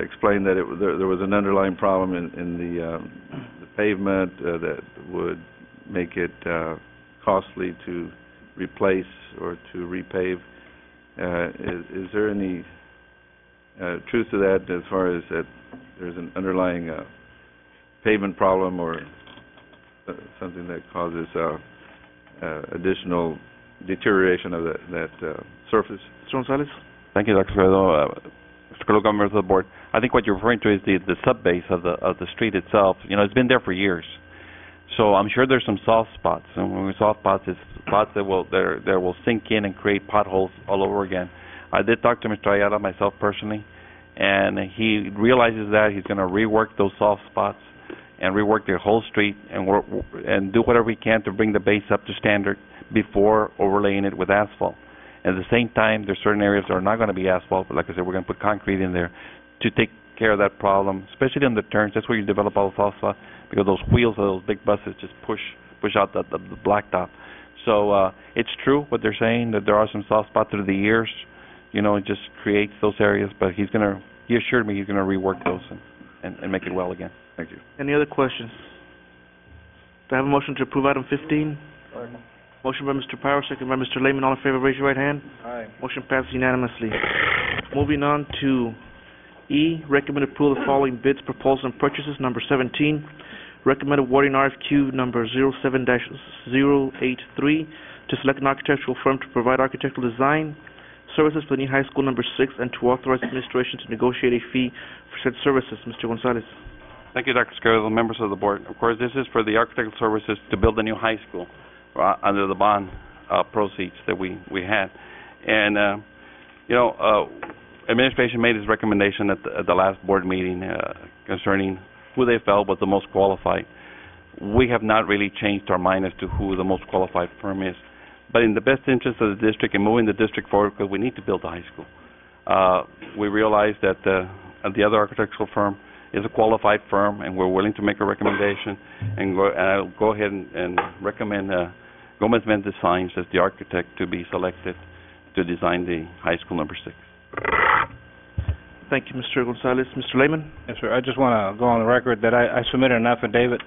explained that there was an underlying problem in the pavement that would make it costly to replace or to repave. Is there any truth to that as far as that there's an underlying pavement problem or something that causes additional deterioration of that surface? Mr. Gonzalez? Thank you, Dr. Fredo. Mr. Coluca, members of the board. I think what you're referring to is the sub-base of the street itself. It's been there for years. So I'm sure there's some soft spots. And when we soft spots, it's spots that will sink in and create potholes all over again. I did talk to Mr. Ayala myself personally, and he realizes that he's going to rework those soft spots and rework the whole street and do whatever he can to bring the base up to standard before overlaying it with asphalt. At the same time, there's certain areas that are not going to be asphalt, but like I said, we're going to put concrete in there to take care of that problem, especially on the turns. That's where you develop all the soft spots, because those wheels of those big buses just push out the blacktop. So it's true what they're saying, that there are some soft spots through the years. It just creates those areas, but he assured me he's going to rework those and make it well again. Thank you. Any other questions? Do I have a motion to approve item 15? Motion by Mr. Powers, second by Mr. Lehman. All in favor, raise your right hand. Aye. Motion passes unanimously. Moving on to E, recommend approval of the following bids, proposals, and purchases. Number 17, recommend awarding RFQ number 07-083 to select an architectural firm to provide architectural design services for the new high school number 6 and to authorize administration to negotiate a fee for said services. Mr. Gonzalez. Thank you, Dr. Escobedo, members of the board. Of course, this is for the architectural services to build a new high school under the bond proceeds that we had. And, administration made its recommendation at the last board meeting concerning who they felt was the most qualified. We have not really changed our mind as to who the most qualified firm is. But in the best interest of the district and moving the district forward, because we need to build a high school, we realize that the other architectural firm is a qualified firm, and we're willing to make a recommendation. And I'll go ahead and recommend Gomez-Mend Designs as the architect to be selected to design the high school number 6. Thank you, Mr. Gonzalez. Mr. Lehman? Yes, sir. I just want to go on the record that I submitted an affidavit.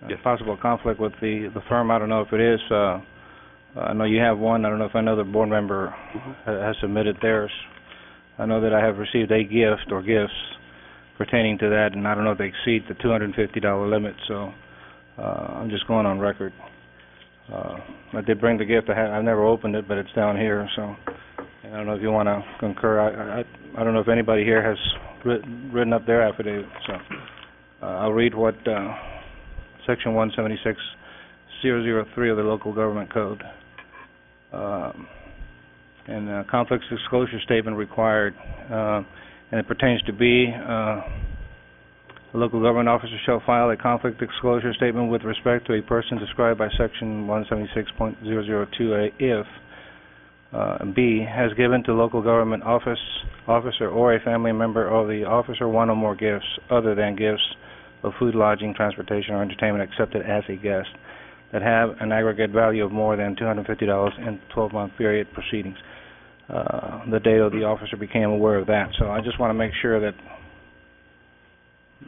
Yes. Possible conflict with the firm. I don't know if it is. I know you have one. I don't know if another board member has submitted theirs. I know that I have received a gift or gifts pertaining to that, and I don't know if they exceed the $250 limit, so I'm just going on record. I did bring the gift. I've never opened it, but it's down here, so and I don't know if you want to concur. I don't know if anybody here has written up their affidavit, so I'll read what Section 176.003 of the Local Government Code. And conflicts disclosure statement required, and it pertains to B. The local government officer shall file a conflict disclosure statement with respect to a person described by Section 176.002A if B has given to local government officer or a family member of the officer one or more gifts other than gifts of food, lodging, transportation, or entertainment accepted as a guest that have an aggregate value of more than $250 in 12-month period proceedings. The date of the officer became aware of that. So I just want to make sure that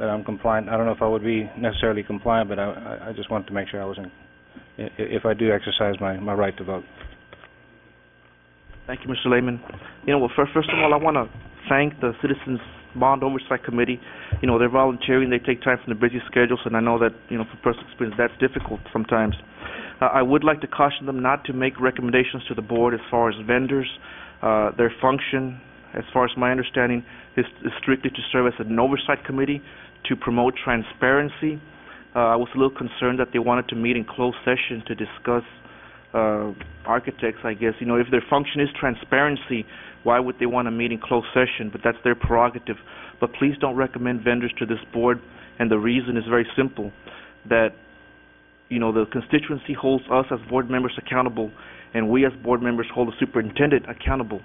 I'm compliant. I don't know if I would be necessarily compliant, but I just want to make sure I wasn't, if I do exercise my right to vote. Thank you, Mr. Lehman. First of all, I want to thank the Citizens Bond Oversight Committee. They're volunteering. They take time from their busy schedules, and I know that, from personal experience, that's difficult sometimes. I would like to caution them not to make recommendations to the board as far as vendors. Their function, as far as my understanding, is strictly to serve as an oversight committee to promote transparency. I was a little concerned that they wanted to meet in closed session to discuss architects, I guess. If their function is transparency, why would they want to meet in closed session? But that's their prerogative. But please don't recommend vendors to this board, and the reason is very simple, that the constituency holds us as board members accountable, and we as board members hold the superintendent accountable.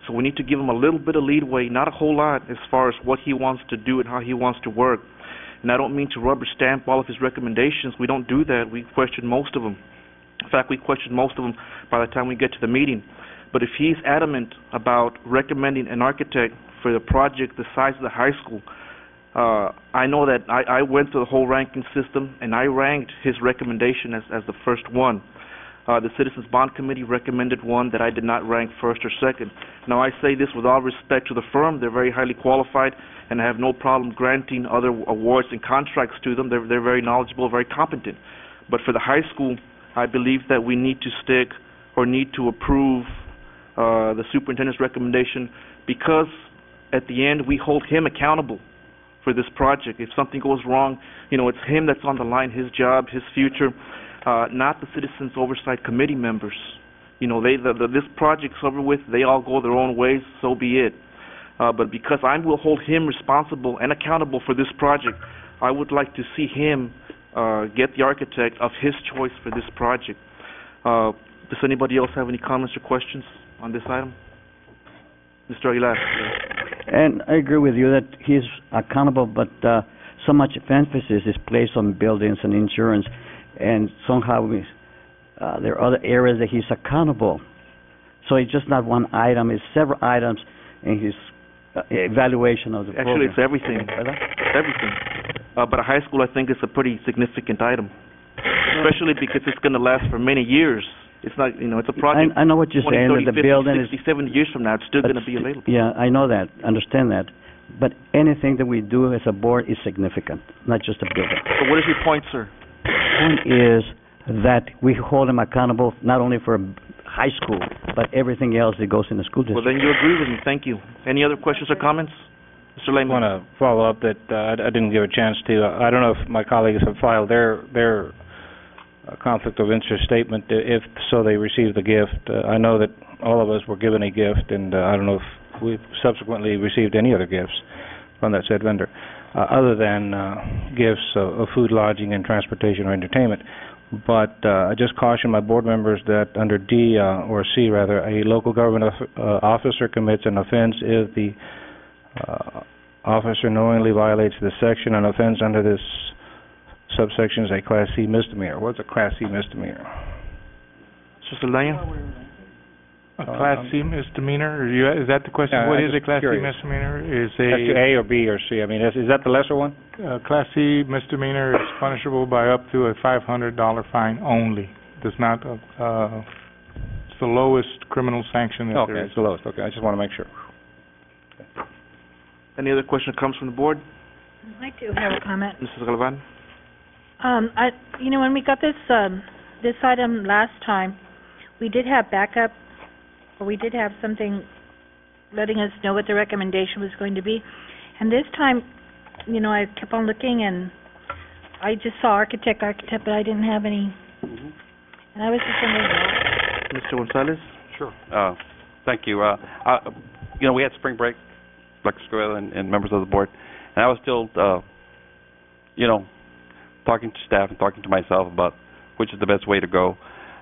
So we need to give him a little bit of leeway, not a whole lot, as far as what he wants to do and how he wants to work. And I don't mean to rubber stamp all of his recommendations. We don't do that. We question most of them. In fact, we question most of them by the time we get to the meeting. But if he's adamant about recommending an architect for the project the size of the high school, I know that I went through the whole ranking system, and I ranked his recommendation as the first one. The Citizens Bond Committee recommended one that I did not rank first or second. Now, I say this with all respect to the firm. They're very highly qualified, and I have no problem granting other awards and contracts to them. They're very knowledgeable, very competent. But for the high school, I believe that we need to stick or need to approve the superintendent's recommendation, because at the end we hold him accountable for this project. If something goes wrong, it's him that's on the line, his job, his future, not the Citizens Oversight Committee members. This project's over with, they all go their own ways, so be it. But because I will hold him responsible and accountable for this project, I would like to see him get the architect of his choice for this project. Does anybody else have any comments or questions on this item? Mr. Aguilar. And I agree with you that he's accountable, but so much emphasis is placed on buildings and insurance, and somehow there are other areas that he's accountable. So it's just not one item, it's several items, and he's evaluation of the program. Actually, it's everything. It's everything. But a high school, I think, is a pretty significant item, especially because it's going to last for many years. It's not, it's a project. I know what you're 20, saying, 30, that the 50, building 60, 70 years from now, it's still going to be available. Yeah, I know that, understand that. But anything that we do as a board is significant, not just a building. So what is your point, sir? The point is that we hold them accountable not only for high school, but everything else that goes in the school district. Well, then you agree with me. Thank you. Any other questions or comments? Mr. Lehman. I want to follow up that I didn't give a chance to. I don't know if my colleagues have filed their conflict of interest statement. If so, they received the gift. I know that all of us were given a gift, and I don't know if we've subsequently received any other gifts from that said vendor, other than gifts of food, lodging, and transportation or entertainment. But I just caution my board members that under D, or C rather, a local government officer commits an offense if the officer knowingly violates this section. An offense under this subsection is a Class C misdemeanor. What's a Class C misdemeanor? Mr. Lyon? A Class C misdemeanor? Is that the question? What is a Class C misdemeanor? Is A or B or C? I mean, is that the lesser one? Class C misdemeanor is punishable by up to a $500 fine only. Does not. It's the lowest criminal sanction that there is. It's the lowest. Okay, I just want to make sure. Any other question comes from the board? I do have a comment. Mrs. Galvan? When we got this item last time, we did have backup, or we did have something letting us know what the recommendation was going to be. And this time, I kept on looking, and I just saw architect, but I didn't have any. And I was just wondering. Mr. Gonzalez? Sure. Thank you. We had spring break, Dr. Escobedo and members of the board, and I was still, talking to staff and talking to myself about which is the best way to go,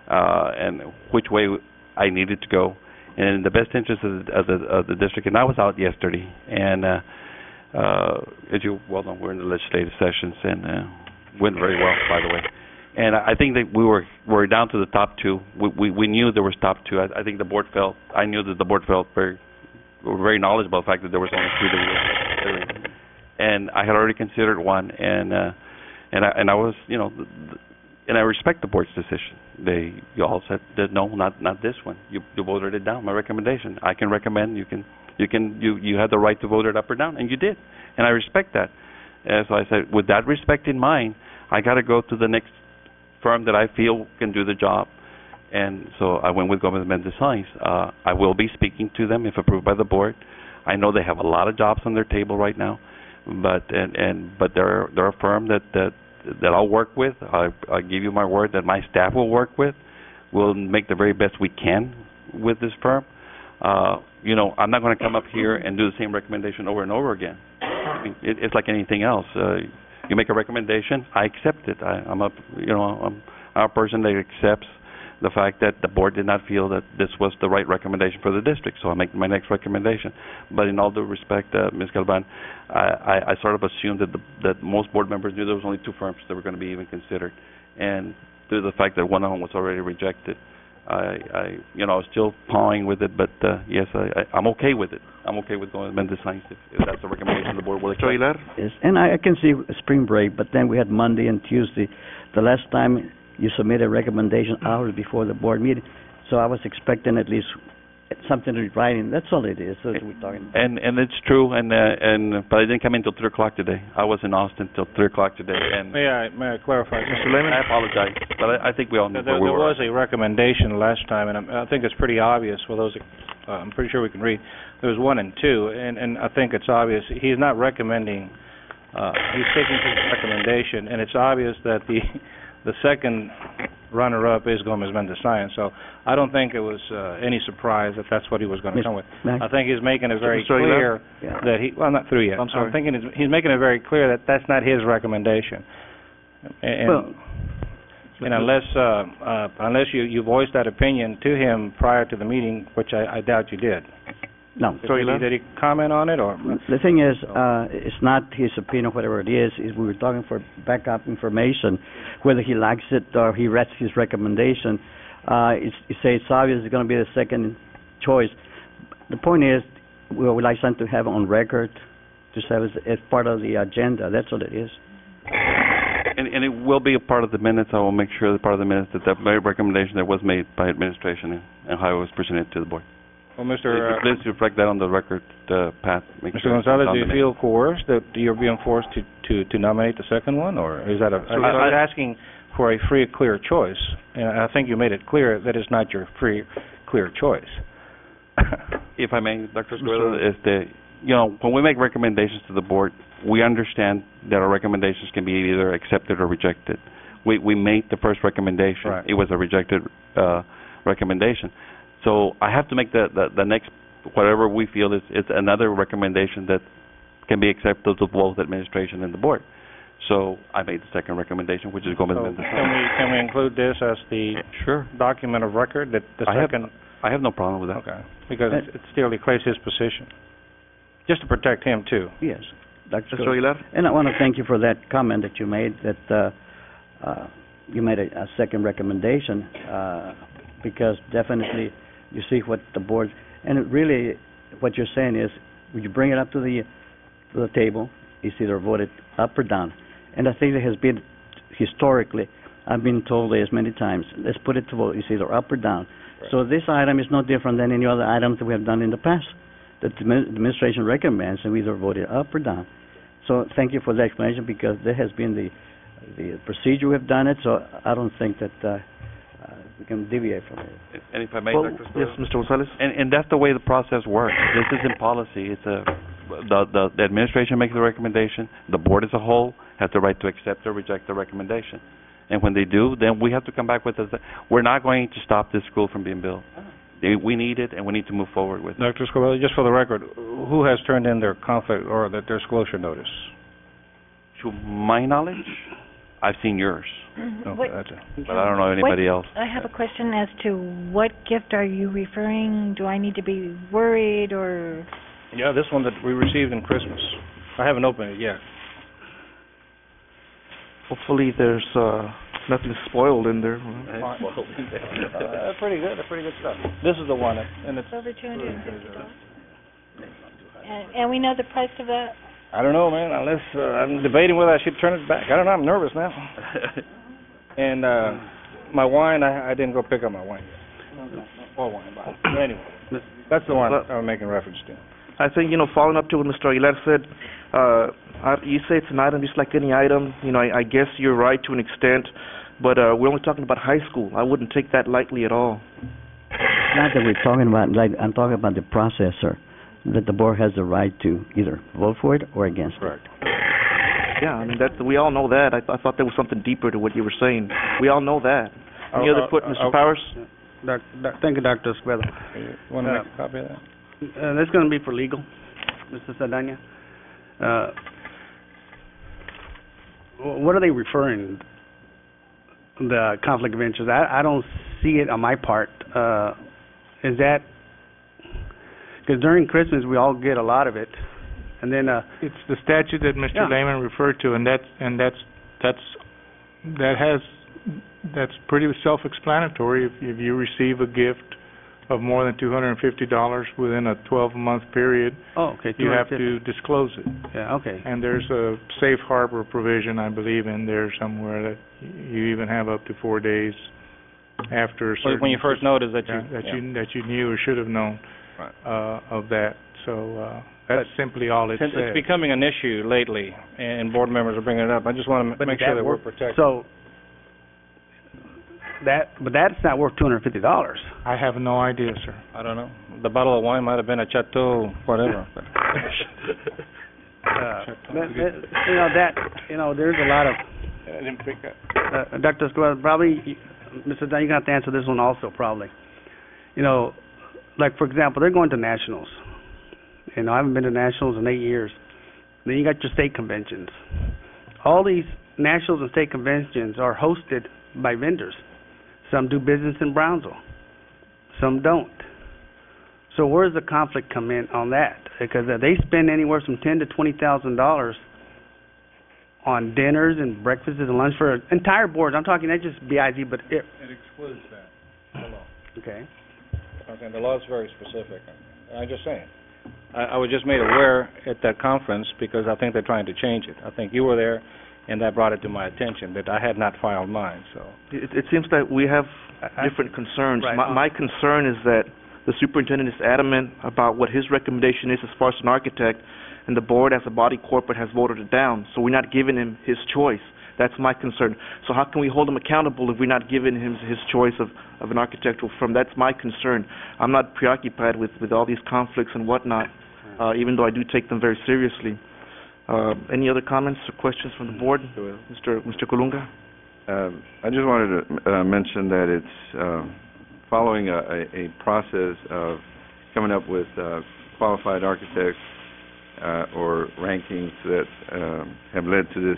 and which way I needed to go, and in the best interest of the district. And I was out yesterday, and as you well know, we're in the legislative sessions, and went very well, by the way. And I think that we were down to the top two. We knew there was top two. I think the board felt. I knew that the board felt very knowledgeable of the fact that there was only two that we were considering. And I had already considered one, and I was, and I respect the board's decision. You all said that no, not this one. You voted it down. My recommendation. I can recommend. You had the right to vote it up or down, and you did, and I respect that. And so I said, with that respect in mind, I got to go to the next firm that I feel can do the job. And so I went with Gomez Designs. I will be speaking to them if approved by the board. I know they have a lot of jobs on their table right now, but they're a firm that I'll work with. I give you my word that my staff will work with. We'll make the very best we can with this firm. I'm not going to come up here and do the same recommendation over and over again. I mean, it's like anything else. You make a recommendation, I accept it. I'm a person that accepts the fact that the board did not feel that this was the right recommendation for the district, so I make my next recommendation. But in all due respect, Ms. Galvan, I sort of assumed that most board members knew there was only two firms that were going to be even considered, and due to the fact that one of them was already rejected, I was still pawing with it. But yes, I'm okay with it. I'm okay with going to amend the science if that's the recommendation the board will accept. Yes, and I can see spring break, but then we had Monday and Tuesday. The last time you submitted a recommendation hours before the board meeting, so I was expecting at least something in writing. That's all it is. That's what we're talking about. And it's true. But I didn't come in till 3:00 today. I was in Austin till 3:00 today. And may I clarify, Mr. Lehman? I apologize, but I think we all knew there was a recommendation last time, and I think it's pretty obvious for those. I'm pretty sure we can read. There was 1 and 2, and I think it's obvious he's not recommending. He's taking his recommendation, and it's obvious that the second runner-up is Gomez Mendez-Science. So I don't think it was any surprise that that's what he was going to come with. I think he's making it very clear that I'm not through yet. I'm sorry. I'm thinking he's making it very clear that that's not his recommendation. And unless you voiced that opinion to him prior to the meeting, which I doubt you did. No. Did he comment on it, or? The thing is, it's not his opinion, whatever it is we were talking for backup information, whether he likes it or he reads his recommendation. It's obvious it's going to be the second choice. The point is, we would like something to have on record, to have as part of the agenda. That's all it is. And it will be a part of the minutes. I will make sure that part of the minutes that recommendation that was made by administration and how it was presented to the board. Well, Please reflect that on the record, Pat. Mr. Gonzalez, do you feel coerced that you're being forced to nominate the second one, or is that I was asking for a free, clear choice, and I think you made it clear that it's not your free, clear choice. If I may, Dr. Escobedo, when we make recommendations to the board, we understand that our recommendations can be either accepted or rejected. We made the first recommendation. Right. It was a rejected recommendation. So I have to make the next, whatever we feel is another recommendation that can be accepted to both administration and the board. So I made the second recommendation, which is Gomez Mendez. Can we include this as the document of record that the second? I have no problem with that. Okay, because it still declares his position, just to protect him too. Yes, Dr. Aguilar. And I want to thank you for that comment that you made, that you made a second recommendation, because definitely you see what the board, and it really, what you're saying is, when you bring it up to the table, it's either voted up or down. And I think it has been, historically, I've been told this many times, let's put it to vote, it's either up or down. Right. So this item is no different than any other items that we have done in the past, that the administration recommends, and we either vote it up or down. So thank you for the explanation, because that has been the procedure we have done it, so I don't think that we can deviate from it. And if I may, Well, Dr. yes, Mr. Gonzalez. And that's the way the process works. This is in policy. It's the administration makes the recommendation. The board as a whole has the right to accept or reject the recommendation. And when they do, then we have to come back with it. We're not going to stop this school from being built. We need it, and we need to move forward with it. Dr. Escobedo, just for the record, who has turned in their conflict or their disclosure notice? To my knowledge, I've seen yours. Okay, but I don't know anybody else. I have a question as to what gift are you referring? Do I need to be worried, or? Yeah, this one that we received in Christmas. I haven't opened it yet. Hopefully there's nothing spoiled in there. That's pretty good. That's pretty good stuff. This is the one, and it's over $250. And we know the price of that? I don't know, man. Unless I'm debating whether I should turn it back. I don't know. I'm nervous now. And my wine, I didn't go pick up my wine yet. Or wine bottle. But anyway, that's the one I'm making reference to. I think, following up to what Mr. Aguilar said, you say it's an item just like any item. I guess you're right to an extent, but we're only talking about high school. I wouldn't take that lightly at all. Not that we're talking about, I'm talking about the process, sir, that the board has the right to either vote for it or against it. Yeah, we all know that. I thought there was something deeper to what you were saying. We all know that. Any other put, Mr. Powers? Thank you, Dr. Escobedo. You want to make a copy of that? That's going to be for legal, Mr. Saldana. What are they referring, the conflict of interest? I don't see it on my part. Is that, because during Christmas we all get a lot of it, and then it's the statute that Mr. Lehman referred to, and that's pretty self-explanatory. If you receive a gift of more than $250 within a 12-month period, you have to disclose it. Yeah, okay. And there's a safe harbor provision, I believe, in there somewhere that you even have up to 4 days after. When you first noticed that you knew or should have known of that. So that's simply all it says. It's becoming an issue lately, and board members are bringing it up. I just want to make sure that we're protected. So but that's not worth $250. I have no idea, sir. I don't know. The bottle of wine might have been a Chateau, whatever. There's a lot of. I didn't pick up. Dr. Escobedo, probably, Mr. Dunn, you're going to have to answer this one also, probably. Like, for example, they're going to nationals. I haven't been to nationals in 8 years. Then you got your state conventions. All these nationals and state conventions are hosted by vendors. Some do business in Brownsville. Some don't. So where does the conflict come in on that? Because they spend anywhere from $10,000 to $20,000 on dinners and breakfasts and lunch for entire boards. I'm talking not just BISD, but it excludes that. Okay. Okay. The law is very specific. I'm just saying. I was just made aware at that conference because I think they're trying to change it. I think you were there, and that brought it to my attention that I had not filed mine, so. It seems that we have different concerns. Right. My concern is that the superintendent is adamant about what his recommendation is as far as an architect, and the board as a body corporate has voted it down, so we're not giving him his choice. That's my concern. So how can we hold him accountable if we're not giving him his choice of an architectural firm? That's my concern. I'm not preoccupied with all these conflicts and whatnot, even though I do take them very seriously. Any other comments or questions from the board? Mr. Colunga? I just wanted to mention that it's following a process of coming up with qualified architects or rankings that have led to this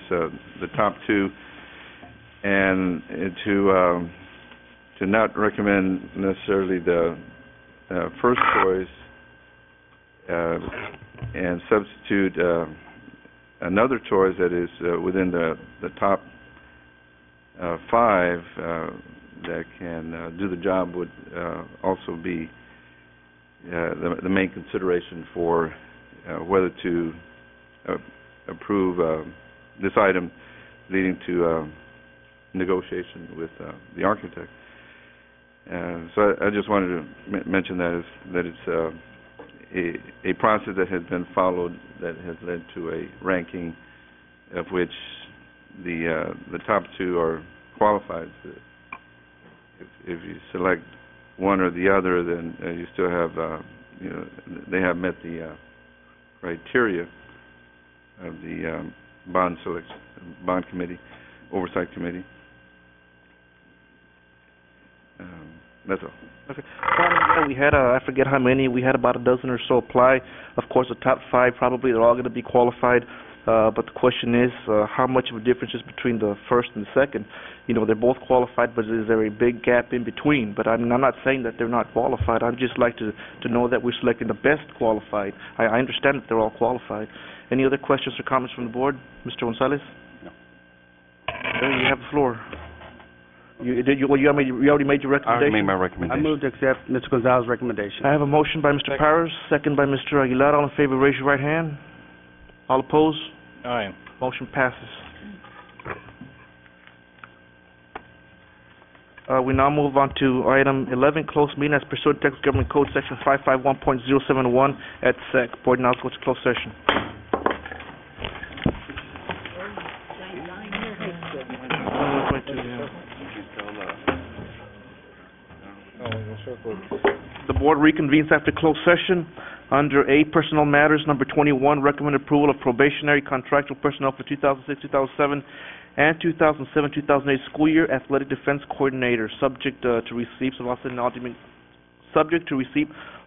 the top two, and to not recommend necessarily the first choice and substitute another choice that is within the top five that can do the job would also be the main consideration for whether to approve this item leading to negotiation with the architect. So I just wanted to mention that it's a process that has been followed that has led to a ranking of which the top two are qualified. If you select one or the other, then you still have they have met the criteria of the bond committee, oversight committee. That's all. Okay. We had, I forget how many, we had about a dozen or so apply. Of course, the top five, probably they're all going to be qualified. But the question is, how much of a difference is between the first and the second? You know, they're both qualified, but is there a big gap in between? But I'm not saying that they're not qualified. I'd just like to know that we're selecting the best qualified. I understand that they're all qualified. Any other questions or comments from the board? Mr. Gonzalez? No. You have the floor. You already made your recommendation? I already made my recommendation. I move to accept Mr. Gonzalez's recommendation. I have a motion by Mr. Powers, second by Mr. Aguilar. All in favor, raise your right hand. All opposed? Aye. Motion passes. We now move on to item 11, closed meeting as pursuant to Texas Government Code Section 551.071 at SEC. Board now goes to closed session. The board reconvenes after closed session. Under A, Personnel Matters, number 21, recommend approval of probationary contractual personnel for 2006-2007 and 2007-2008 school year athletic defense coordinator, subject to receipt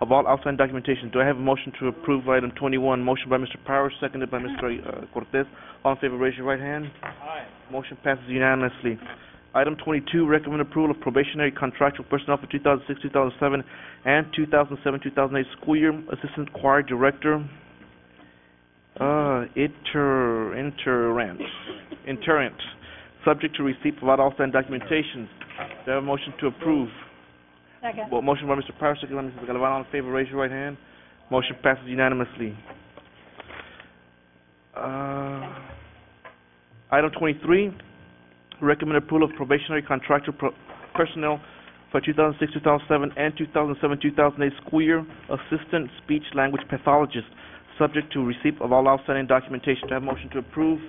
of all outstanding documentation. Do I have a motion to approve item 21? Motion by Mr. Powers, seconded by Mr. Cortez. All in favor, raise your right hand. Aye. Motion passes unanimously. Item 22, recommend approval of probationary contractual personnel for 2006-2007 and 2007-2008 school year, assistant choir director, interrent, subject to receipt of all outstanding documentation. Do I have a motion to approve? Second. Well, motion by Mr. Powers, second by Mrs. Galvan. All in favor, raise your right hand. Motion passes unanimously. Item 23, recommend approval of probationary contractual personnel for 2006-2007 and 2007-2008 school year, assistant speech language pathologist, subject to receipt of all outstanding documentation. Do I have a motion to approve?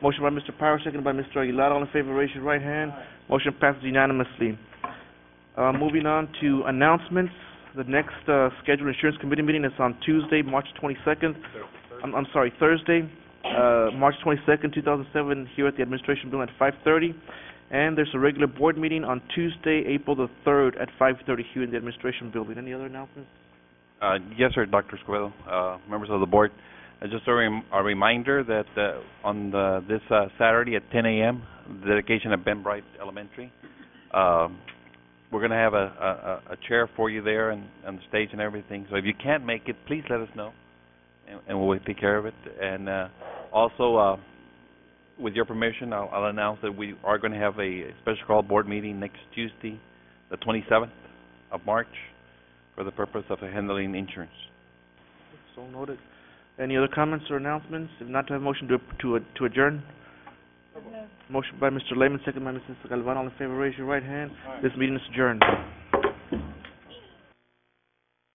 Motion by Mr. Powers, seconded by Mr. Aguilar. All in favor, raise your right hand. Motion passes unanimously. Moving on to announcements. The next scheduled insurance committee meeting is on Tuesday, March 22nd. Thursday, March 22nd, 2007, here at the Administration Building at 5:30. And there's a regular board meeting on Tuesday, April the 3rd at 5:30 here in the Administration Building. Any other announcements? Yes, sir, Dr. Escobedo, members of the board. Just a reminder that on this Saturday at 10 a.m., the dedication at Ben Bright Elementary, we're going to have a chair for you there and on the stage and everything. So if you can't make it, please let us know, and we'll take care of it. And also, with your permission, I'll announce that we are going to have a special call board meeting next Tuesday, the 27th of March, for the purpose of handling insurance. So So noted. Any other comments or announcements? If not, to have a motion to adjourn? Motion by Mr. Lehman, second by Mrs. Galvan. All in favor, raise your right hand. This meeting is adjourned.